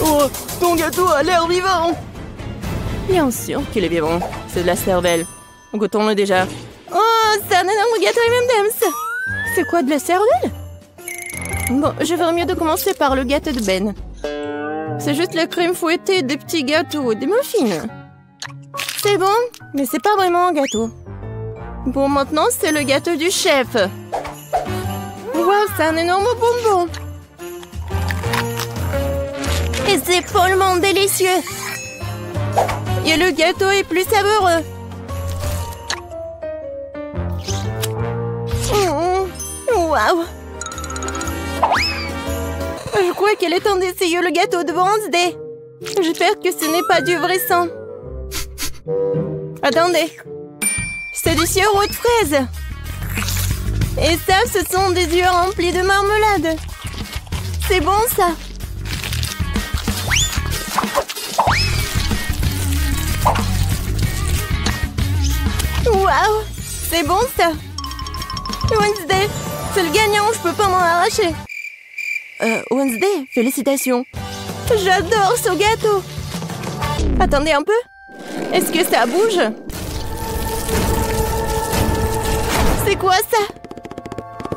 Speaker 4: Oh, ton gâteau a l'air vivant! Bien sûr qu'il est vivant. C'est de la cervelle. Goûtons-le déjà. Oh, c'est un énorme gâteau M&M's! C'est quoi, de la cervelle? Bon, je ferais mieux de commencer par le gâteau de Ben. C'est juste la crème fouettée, des petits gâteaux, des muffins. C'est bon, mais c'est pas vraiment un gâteau. Bon, maintenant, c'est le gâteau du chef. Wow, c'est un énorme bonbon. Et c'est follement délicieux. Et le gâteau est plus savoureux. Waouh. Je crois qu'il est temps d'essayer le gâteau de Wednesday. J'espère que ce n'est pas du vrai sang. Attendez. C'est du sirop de fraise. Et ça, ce sont des yeux remplis de marmelade. C'est bon, ça. Waouh. C'est bon, ça. Wednesday, c'est le gagnant, je peux pas m'en arracher. Wednesday, félicitations. J'adore ce gâteau. Attendez un peu. Est-ce que ça bouge? C'est quoi ça?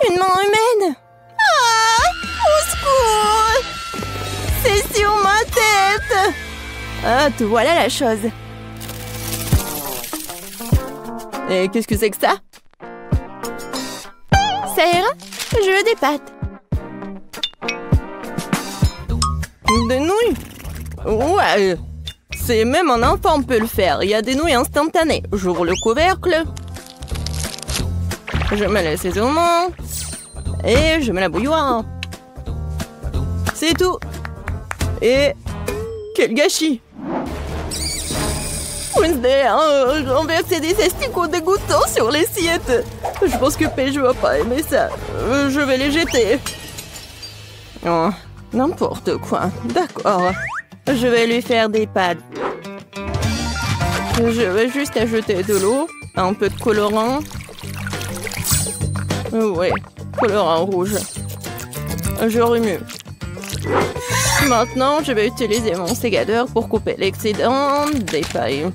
Speaker 4: Une main humaine? Ah! Au secours! C'est sur ma tête! Ah, te voilà la chose. Et qu'est-ce que c'est que ça? Ça ira? Je veux des pâtes. Des nouilles? Ouais. C'est même un enfant peut le faire. Il y a des nouilles instantanées. J'ouvre le couvercle. Je mets l'assaisonnement. Et je mets la bouilloire. C'est tout. Et... quel gâchis! Wednesday a renversé des asticots dégoûtants sur l'assiette. Je pense que Paige va pas aimer ça. Je vais les jeter. Oh, n'importe quoi. D'accord. Je vais lui faire des pâtes. Je vais juste ajouter de l'eau, un peu de colorant. Oui, colorant rouge. Je remue. Maintenant, je vais utiliser mon sécateur pour couper l'excédent des pailles.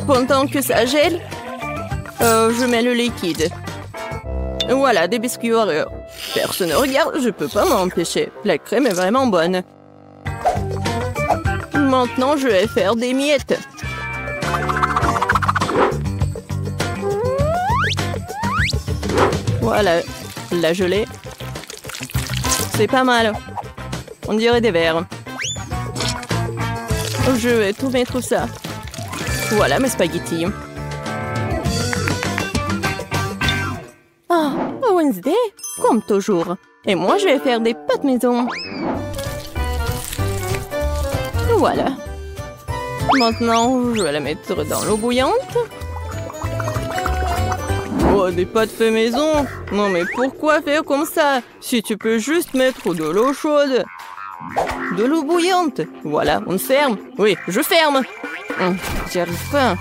Speaker 4: Pendant que ça gèle, je mets le liquide. Voilà, des biscuits Oreo. Personne ne regarde, je peux pas m'empêcher. La crème est vraiment bonne. Maintenant, je vais faire des miettes. Voilà, la gelée. C'est pas mal. On dirait des verres. Je vais tout mettre ça. Voilà mes spaghettis. Ah, Wednesday, comme toujours. Et moi, je vais faire des pâtes maison. Voilà. Maintenant, je vais la mettre dans l'eau bouillante. Oh, des pâtes fait maison? Non, mais pourquoi faire comme ça? Si tu peux juste mettre de l'eau chaude. De l'eau bouillante. Voilà, on ferme. Oui, je ferme. J'y arrive pas.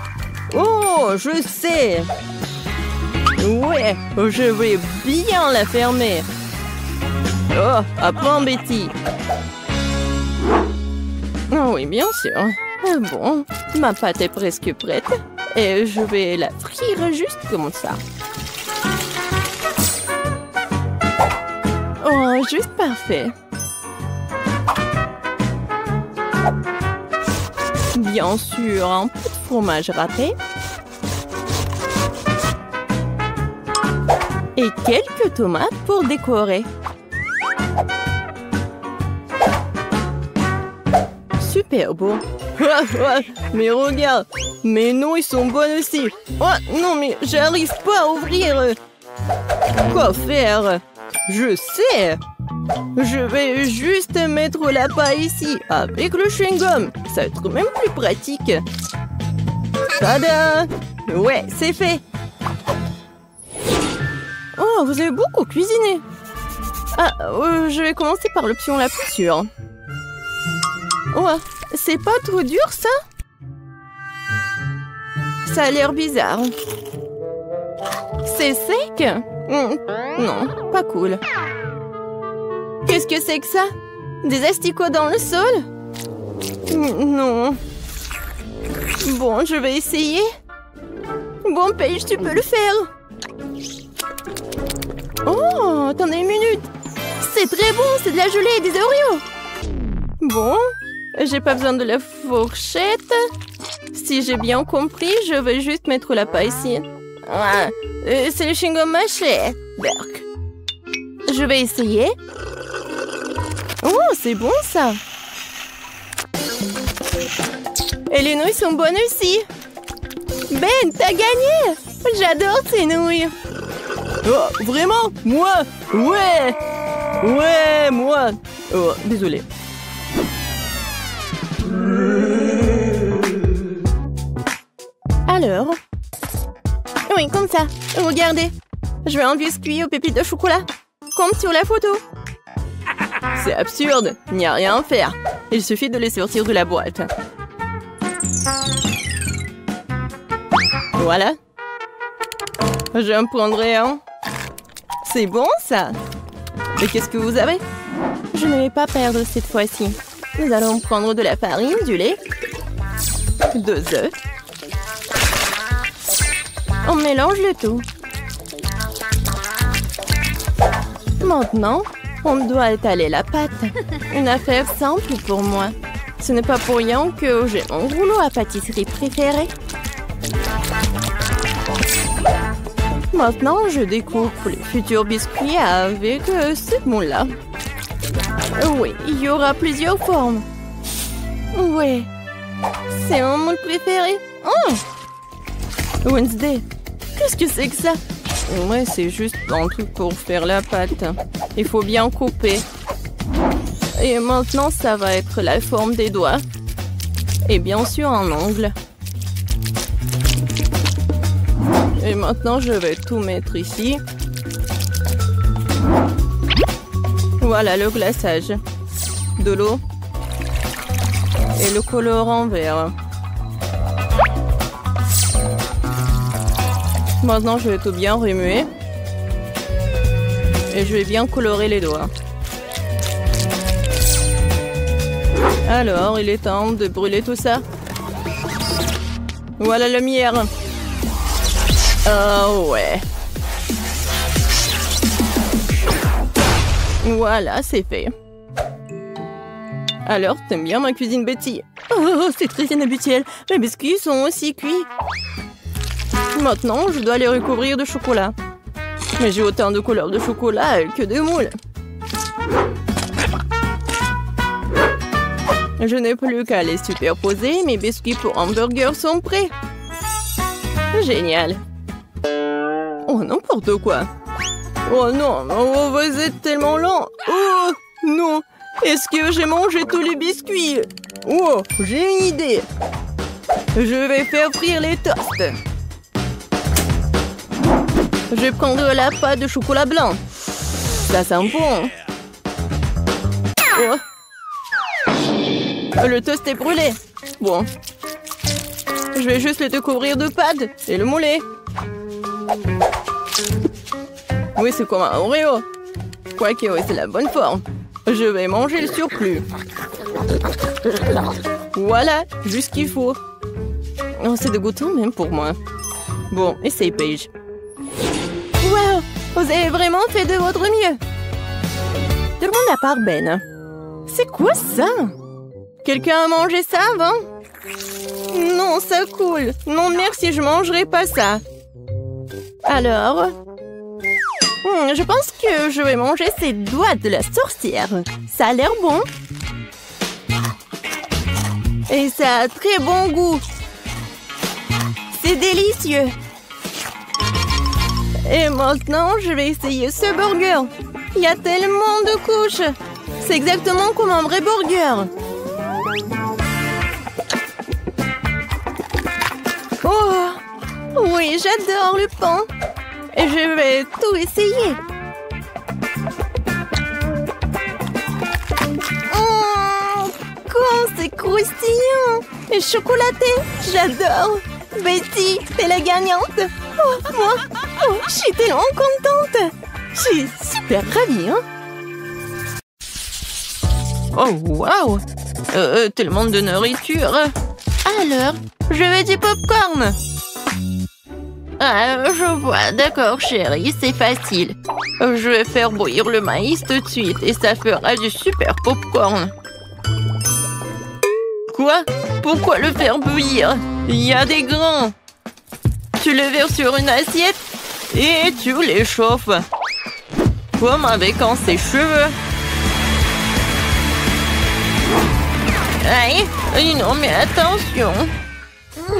Speaker 4: Oh, je sais. Ouais, je vais bien la fermer. Oh, apprends Betty. Oh, oui, bien sûr. Bon, ma pâte est presque prête. Et je vais la frire juste comme ça. Oh, juste parfait. Bien sûr, un peu de fromage râpé. Et quelques tomates pour décorer. Super beau. Mais regarde, mes nouilles sont bonnes aussi. Oh non, mais j'arrive pas à ouvrir. Quoi faire? Je sais. Je vais juste mettre la paille ici avec le chewing-gum. Ça va être même plus pratique. Tada! Ouais, c'est fait. Oh, vous avez beaucoup cuisiné. Ah, je vais commencer par l'option la plus sûre. Ouais, c'est pas trop dur, ça? Ça a l'air bizarre. C'est sec? Non, pas cool. Qu'est-ce que c'est que ça? Des asticots dans le sol? Non. Bon, je vais essayer. Bon, Paige, tu peux le faire. Oh, attendez une minute. C'est très bon, c'est de la gelée et des Oreos. Bon, j'ai pas besoin de la fourchette. Si j'ai bien compris, je vais juste mettre la paille ici. Ah, c'est le chewing-gum mâché. Berk. Je vais essayer. Oh, c'est bon ça. Et les nouilles sont bonnes aussi. Ben, t'as gagné. J'adore ces nouilles. Oh, vraiment? Moi? Ouais. Ouais, moi. Oh, désolé. Alors? Oui, comme ça. Regardez. Je veux un biscuit aux pépites de chocolat. Comme sur la photo. C'est absurde. Il n'y a rien à faire. Il suffit de les sortir de la boîte. Voilà. J'en prendrai un. C'est bon, ça. Et qu'est-ce que vous avez? Je ne vais pas perdre cette fois-ci. Nous allons prendre de la farine, du lait, 2 œufs. On mélange le tout. Maintenant, on doit étaler la pâte. Une affaire simple pour moi. Ce n'est pas pour rien que j'ai mon rouleau à pâtisserie préféré. Maintenant, je découpe les futurs biscuits avec ce moule-là. Oui, il y aura plusieurs formes. Oui, c'est mon moule préféré. Oh! Wednesday, qu'est-ce que c'est que ça? Ouais, c'est juste un truc pour faire la pâte. Il faut bien couper. Et maintenant, ça va être la forme des doigts. Et bien sûr, un ongle. Et maintenant, je vais tout mettre ici. Voilà le glaçage. De l'eau. Et le colorant vert. Maintenant, je vais tout bien remuer. Et je vais bien colorer les doigts. Alors, il est temps de brûler tout ça. Voilà la lumière. Oh ouais. Voilà, c'est fait. Alors, t'aimes bien ma cuisine, Betty? Oh, c'est très inhabituel. Mes biscuits sont aussi cuits. Maintenant, je dois les recouvrir de chocolat. Mais j'ai autant de couleurs de chocolat que de moules. Je n'ai plus qu'à les superposer. Mes biscuits pour hamburger sont prêts. Génial. Oh, n'importe quoi. Oh non, oh, vous êtes tellement lent. Oh non, est-ce que j'ai mangé tous les biscuits? Oh, j'ai une idée. Je vais faire frire les toasts. Je vais prendre la pâte de chocolat blanc. Ça sent bon. Oh. Le toast est brûlé. Bon. Je vais juste le découvrir de pâte et le mouler. Oui, c'est comme un Oreo. Quoique, oui, c'est la bonne forme. Je vais manger le surplus. Voilà, juste ce qu'il faut. Oh, c'est dégoûtant même pour moi. Bon, essaye, Paige. Wow, vous avez vraiment fait de votre mieux. Tout le monde à part Ben. C'est quoi ça? Quelqu'un a mangé ça avant? Non, ça coule. Non, merci, je mangerai pas ça. Alors... je pense que je vais manger ces doigts de la sorcière. Ça a l'air bon. Et ça a très bon goût. C'est délicieux. Et maintenant, je vais essayer ce burger. Il y a tellement de couches. C'est exactement comme un vrai burger. Oh, oui, j'adore le pain. Et je vais tout essayer. Oh, quand c'est croustillant et chocolaté. J'adore. Betty, t'es la gagnante. Oh, moi, je suis tellement contente. Je suis super ravie, hein. Oh, waouh. Tellement de nourriture. Alors, je veux du popcorn. Ah, je vois. D'accord, chérie, c'est facile. Je vais faire bouillir le maïs tout de suite et ça fera du super popcorn. Quoi? Pourquoi le faire bouillir? Il y a des grains. Tu le verses sur une assiette et tu les chauffes. Comme avec un sèche-cheveux. Aïe, non mais attention.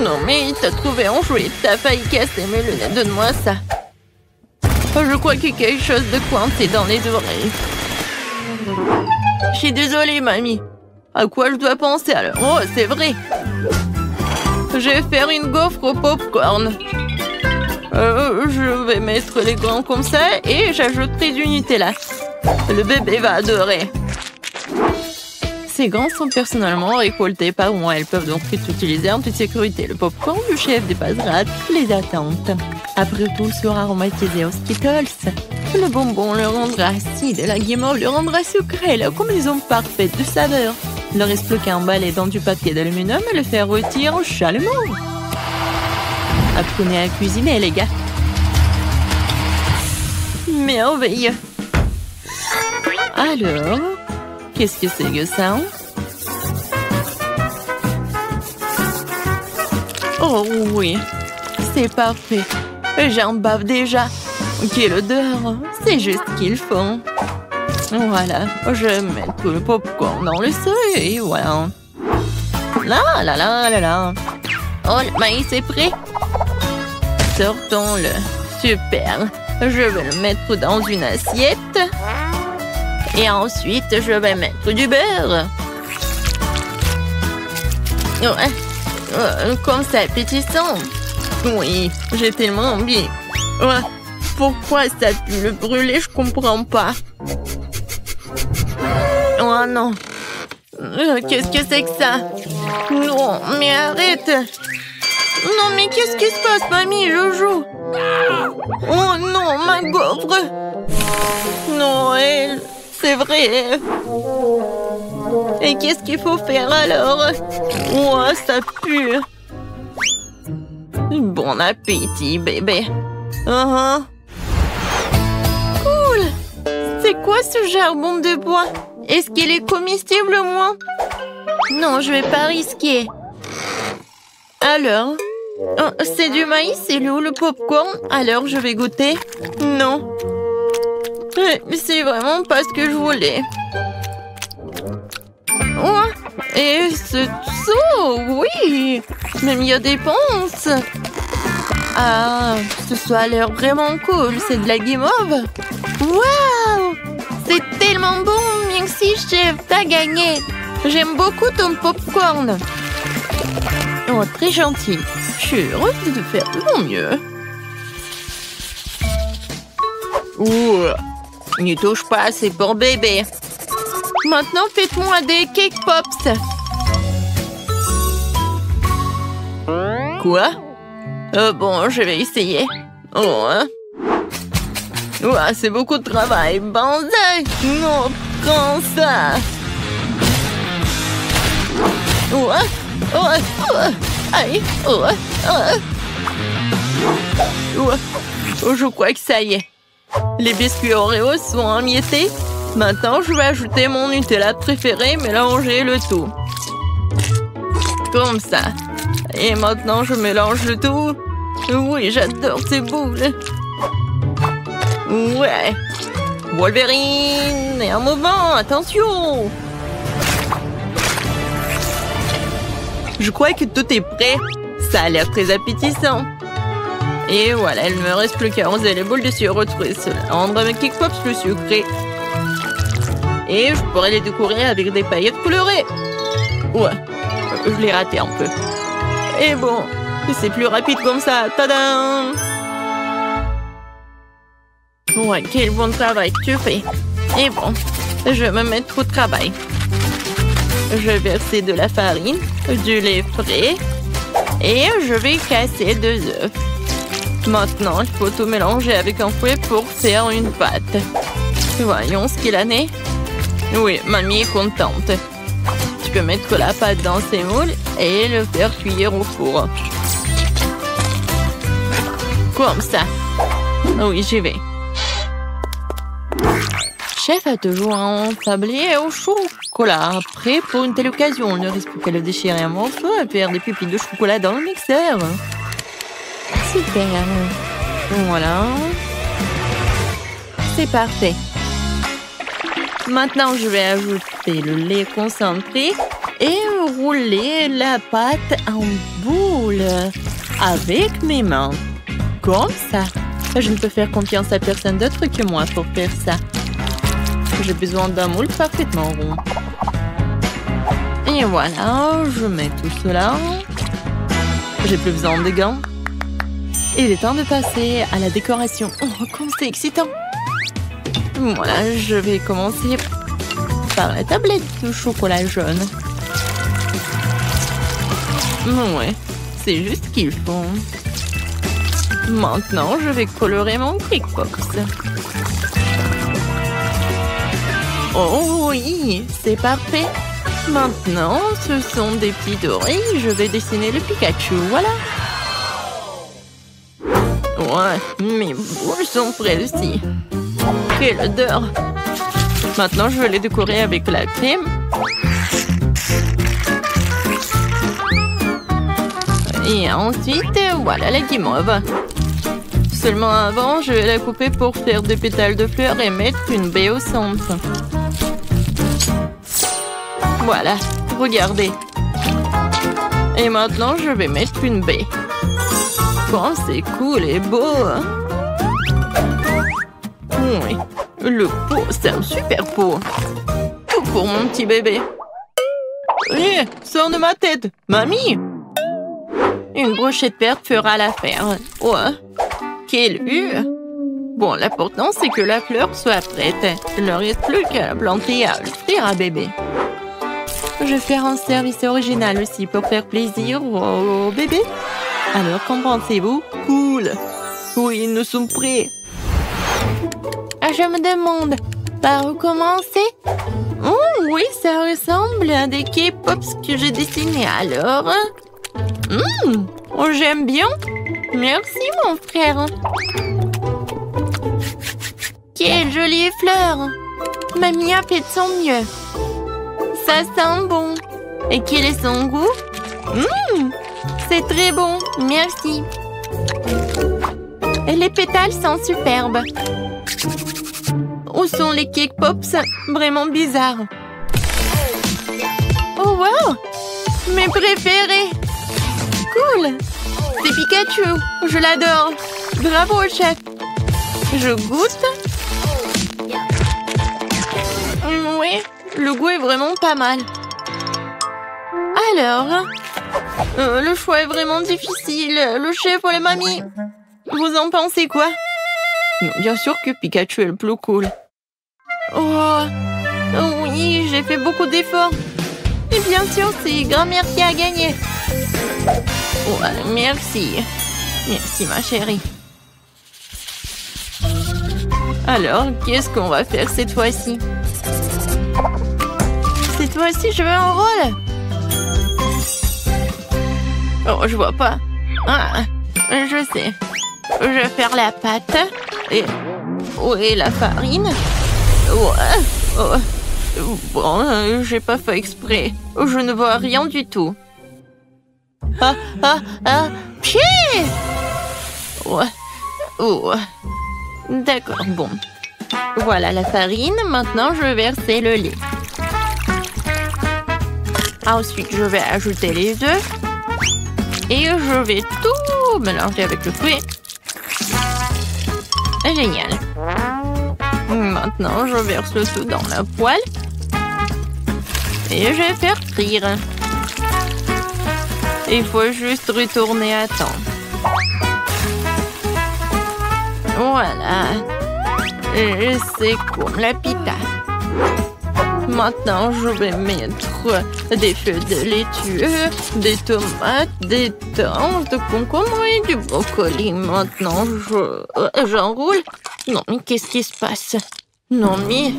Speaker 4: Non mais t'as trouvé un jouet, t'as failli casser mes lunettes, donne-moi ça. Je crois qu'il y a quelque chose de coincé dans les oreilles. Je suis désolée, mamie. À quoi je dois penser alors? Oh, c'est vrai. Je vais faire une gaufre au popcorn. Je vais mettre les grains comme ça et j'ajouterai du Nutella. Le bébé va adorer. Ces grains sont personnellement récoltés par moi. Elles peuvent donc être utilisées en toute sécurité. Le popcorn du chef dépassera toutes les attentes. Après tout, il sera aromatisé aux Skittles. Le bonbon le rendra acide et la guimauve le rendra sucré. La combinaison parfaite de saveurs. Il ne reste plus qu'à emballer dans du papier d'aluminium et le faire rôtir chalumeau. Apprenez à cuisiner, les gars. Merveilleux. Alors, qu'est-ce que c'est que ça? Oh oui, c'est parfait. J'en bave déjà. Quelle odeur. C'est juste ce qu'il faut. Voilà, je vais mettre le popcorn dans le seuil et voilà. Là, là, là, là, là. Oh, le maïs est prêt. Sortons-le. Super. Je vais le mettre dans une assiette. Et ensuite, je vais mettre du beurre. Comme ça, appétissant. Oui, j'ai tellement envie. Pourquoi ça pue le brûler, je comprends pas. Oh non. Qu'est-ce que c'est que ça? Non, mais arrête. Non, mais qu'est-ce qui se passe, mamie, Jojo? Oh non, ma gaufre. Noël, c'est vrai. Et qu'est-ce qu'il faut faire alors? Oh, ça pue. Bon appétit, bébé. Cool. C'est quoi ce charbon de bois? Est-ce qu'il est comestible, moi? Non, je vais pas risquer. Alors? C'est du maïs, c'est où le popcorn? Alors, je vais goûter. Non. C'est vraiment pas ce que je voulais. Oh, et ce saut, oui. Même il y a des ponces. Ah, ce a l'air vraiment cool. C'est de la guimauve. Waouh! C'est tellement bon. Merci, chef. T'as gagné. J'aime beaucoup ton popcorn. Oh, très gentil. Je suis heureuse de faire de mon mieux. Ouh, n'y touche pas, c'est pour bébé. Maintenant, faites-moi des cake pops. Quoi? Bon, je vais essayer. Oh, hein? Ouah, c'est beaucoup de travail. Banzai! Non, prends ça. Ouah, ouah, ouah. Aïe, ouah, ouah. Ouah. Oh, je crois que ça y est. Les biscuits Oreo sont émiettés. Maintenant, je vais ajouter mon Nutella préféré, mélanger le tout. Comme ça. Et maintenant, je mélange le tout. Oui, j'adore ces boules. Ouais. Wolverine. Et un mouvement, attention. Je crois que tout est prêt. Ça a l'air très appétissant. Et voilà, il ne me reste plus qu'à arroser les boules de sirop de fruits. Cela rendra mes cake pops plus sucrés. Et je pourrais les décorer avec des paillettes colorées. Ouais, je l'ai raté un peu. Et bon, c'est plus rapide comme ça. Tadam! Ouais, quel bon travail tu fais. Et bon, je vais me mettre au travail. Je vais verser de la farine, du lait frais Et je vais casser 2 œufs. Maintenant, il faut tout mélanger avec un fouet pour faire une pâte. Voyons ce qu'il en est. Oui, mamie est contente. Tu peux mettre la pâte dans ces moules et le faire cuire au four. Comme ça. Oui, j'y vais. Chef a toujours un tablier au chocolat. Prêt pour une telle occasion. On ne risque plus qu'à le déchirer en morceaux et faire des pupilles de chocolat dans le mixeur. Super. Voilà. C'est parfait. Maintenant, je vais ajouter le lait concentré et rouler la pâte en boule avec mes mains. Comme ça. Je ne peux faire confiance à personne d'autre que moi pour faire ça. J'ai besoin d'un moule parfaitement rond. Et voilà, je mets tout cela. J'ai plus besoin de gants. Il est temps de passer à la décoration. Oh, comme c'est excitant! Voilà, je vais commencer par la tablette de chocolat jaune. Ouais, c'est juste ce qu'il faut. Maintenant, je vais colorer mon Crickpops. Oh oui, c'est parfait. Maintenant, ce sont des petits dorés. Je vais dessiner le Pikachu, voilà. Ouais, mes boules sont prêtes aussi. Quelle odeur! Maintenant, je vais les décorer avec la crème. Et ensuite, voilà la guimauve. Seulement avant, je vais la couper pour faire des pétales de fleurs et mettre une baie au centre. Voilà, regardez. Et maintenant, je vais mettre une baie. Oh, c'est cool et beau. Oui, le pot, c'est un super pot. Tout pour mon petit bébé. Hé, sors de ma tête, mamie. Une brochette verte fera l'affaire. Ouais, quelle vue. Bon, l'important, c'est que la fleur soit prête. Il ne reste plus qu'à la planter et à l'offrir à bébé. Je vais faire un service original aussi pour faire plaisir au bébé. Alors, qu'en pensez-vous? Cool. Oui, nous sommes prêts. Je me demande, par où commencer? Oh, oui, ça ressemble à des K-Pops que j'ai dessinés alors. Oh, j'aime bien. Merci, mon frère. Quelle jolie fleur. Mamie a fait de son mieux. Ça sent bon. Et quel est son goût? C'est très bon, merci. Et les pétales sont superbes. Où sont les Cake Pops? Vraiment bizarres. Oh wow! Mes préférés! Cool! C'est Pikachu! Je l'adore! Bravo, chef! Je goûte? Oui, le goût est vraiment pas mal. Alors, le choix est vraiment difficile. Le chef ou la mamie? Vous en pensez quoi? Bien sûr que Pikachu est le plus cool. Oh, oui, j'ai fait beaucoup d'efforts. Et bien sûr, c'est grand-mère qui a gagné. Oh, merci. Merci, ma chérie. Alors, qu'est-ce qu'on va faire cette fois-ci? Cette fois-ci, je veux un rôle. Oh, je vois pas. Ah, je sais. Je vais faire la pâte. Et... où est la farine? Ouais. Oh. Bon, j'ai pas fait exprès. Je ne vois rien du tout. Pied! Ouais. Oh. D'accord, bon. Voilà la farine. Maintenant, je vais verser le lait. Ensuite, je vais ajouter les œufs. Et je vais tout mélanger avec le fruit. Génial. Maintenant, je verse le tout dans la poêle. Et je vais faire frire. Il faut juste retourner à temps. Voilà. C'est comme la pita. Maintenant, je vais mettre des feuilles de laitue, des tomates, des tanges, de concombre et du brocoli. Maintenant, j'enroule. Non, mais qu'est-ce qui se passe? Non, mais...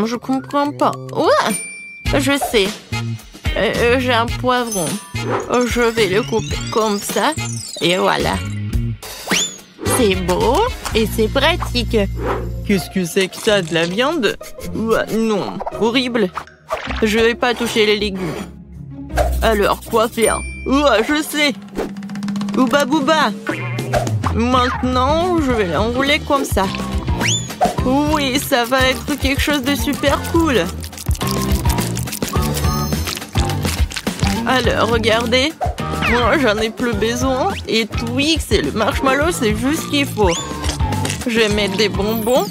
Speaker 4: je comprends pas. Ouais, je sais. J'ai un poivron. Je vais le couper comme ça. Et voilà. C'est beau et c'est pratique. Qu'est-ce que c'est que ça, de la viande? Non, horrible. Je vais pas toucher les légumes. Alors, quoi faire? Je sais. Ouba bouba. Maintenant, je vais l'enrouler comme ça. Oui, ça va être quelque chose de super cool. Alors, regardez. Moi, j'en ai plus besoin. Et Twix et le marshmallow, c'est juste ce qu'il faut. Je vais mettre des bonbons.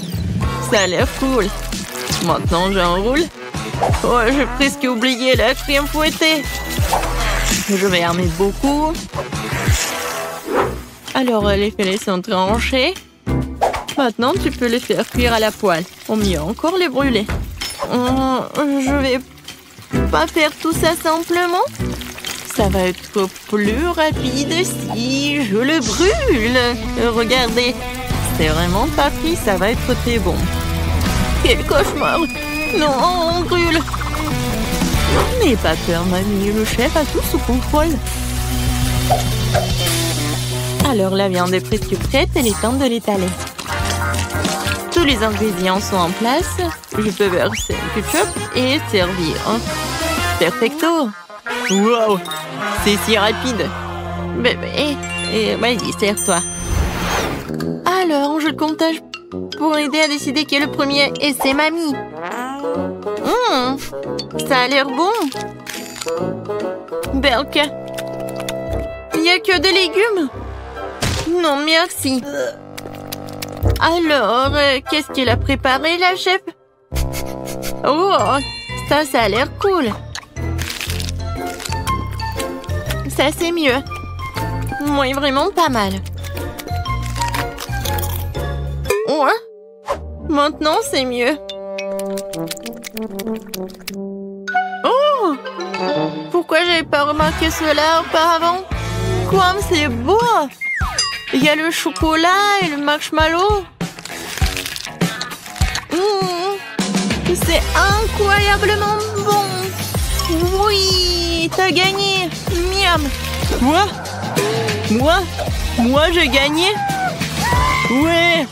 Speaker 4: Ça a l'air cool. Maintenant, j'enroule. Oh, j'ai presque oublié la crème fouettée. Je vais en mettre beaucoup. Alors, les filets sont tranchés. Maintenant, tu peux les faire cuire à la poêle. Ou mieux encore, les brûler. Je vais pas faire tout ça simplement. Ça va être plus rapide si je le brûle. Regardez, c'est vraiment pas pris, ça va être très bon. Quel cauchemar! Non, on brûle! N'aie pas peur, mamie, le chef a tout sous contrôle. Alors, la viande est presque prête, il est temps de l'étaler. Tous les ingrédients sont en place. Je peux verser le ketchup et servir. Perfecto! Wow! C'est si rapide! Bébé, vas-y, sers-toi. Alors, on joue le comptage pour aider à décider qui est le premier. Et c'est mamie. Ça a l'air bon. Berk. Il n'y a que des légumes? Non, merci. Alors, qu'est-ce qu'elle a préparé, la chef? Oh, ça a l'air cool. Ça, c'est mieux. Oui, vraiment pas mal. Ouais. Maintenant, c'est mieux. Oh! Pourquoi j'avais pas remarqué cela auparavant? Comme c'est beau! Il y a le chocolat et le marshmallow. C'est incroyablement bon. Oui, t'as gagné. Miam. Quoi? Moi, j'ai gagné? Ouais.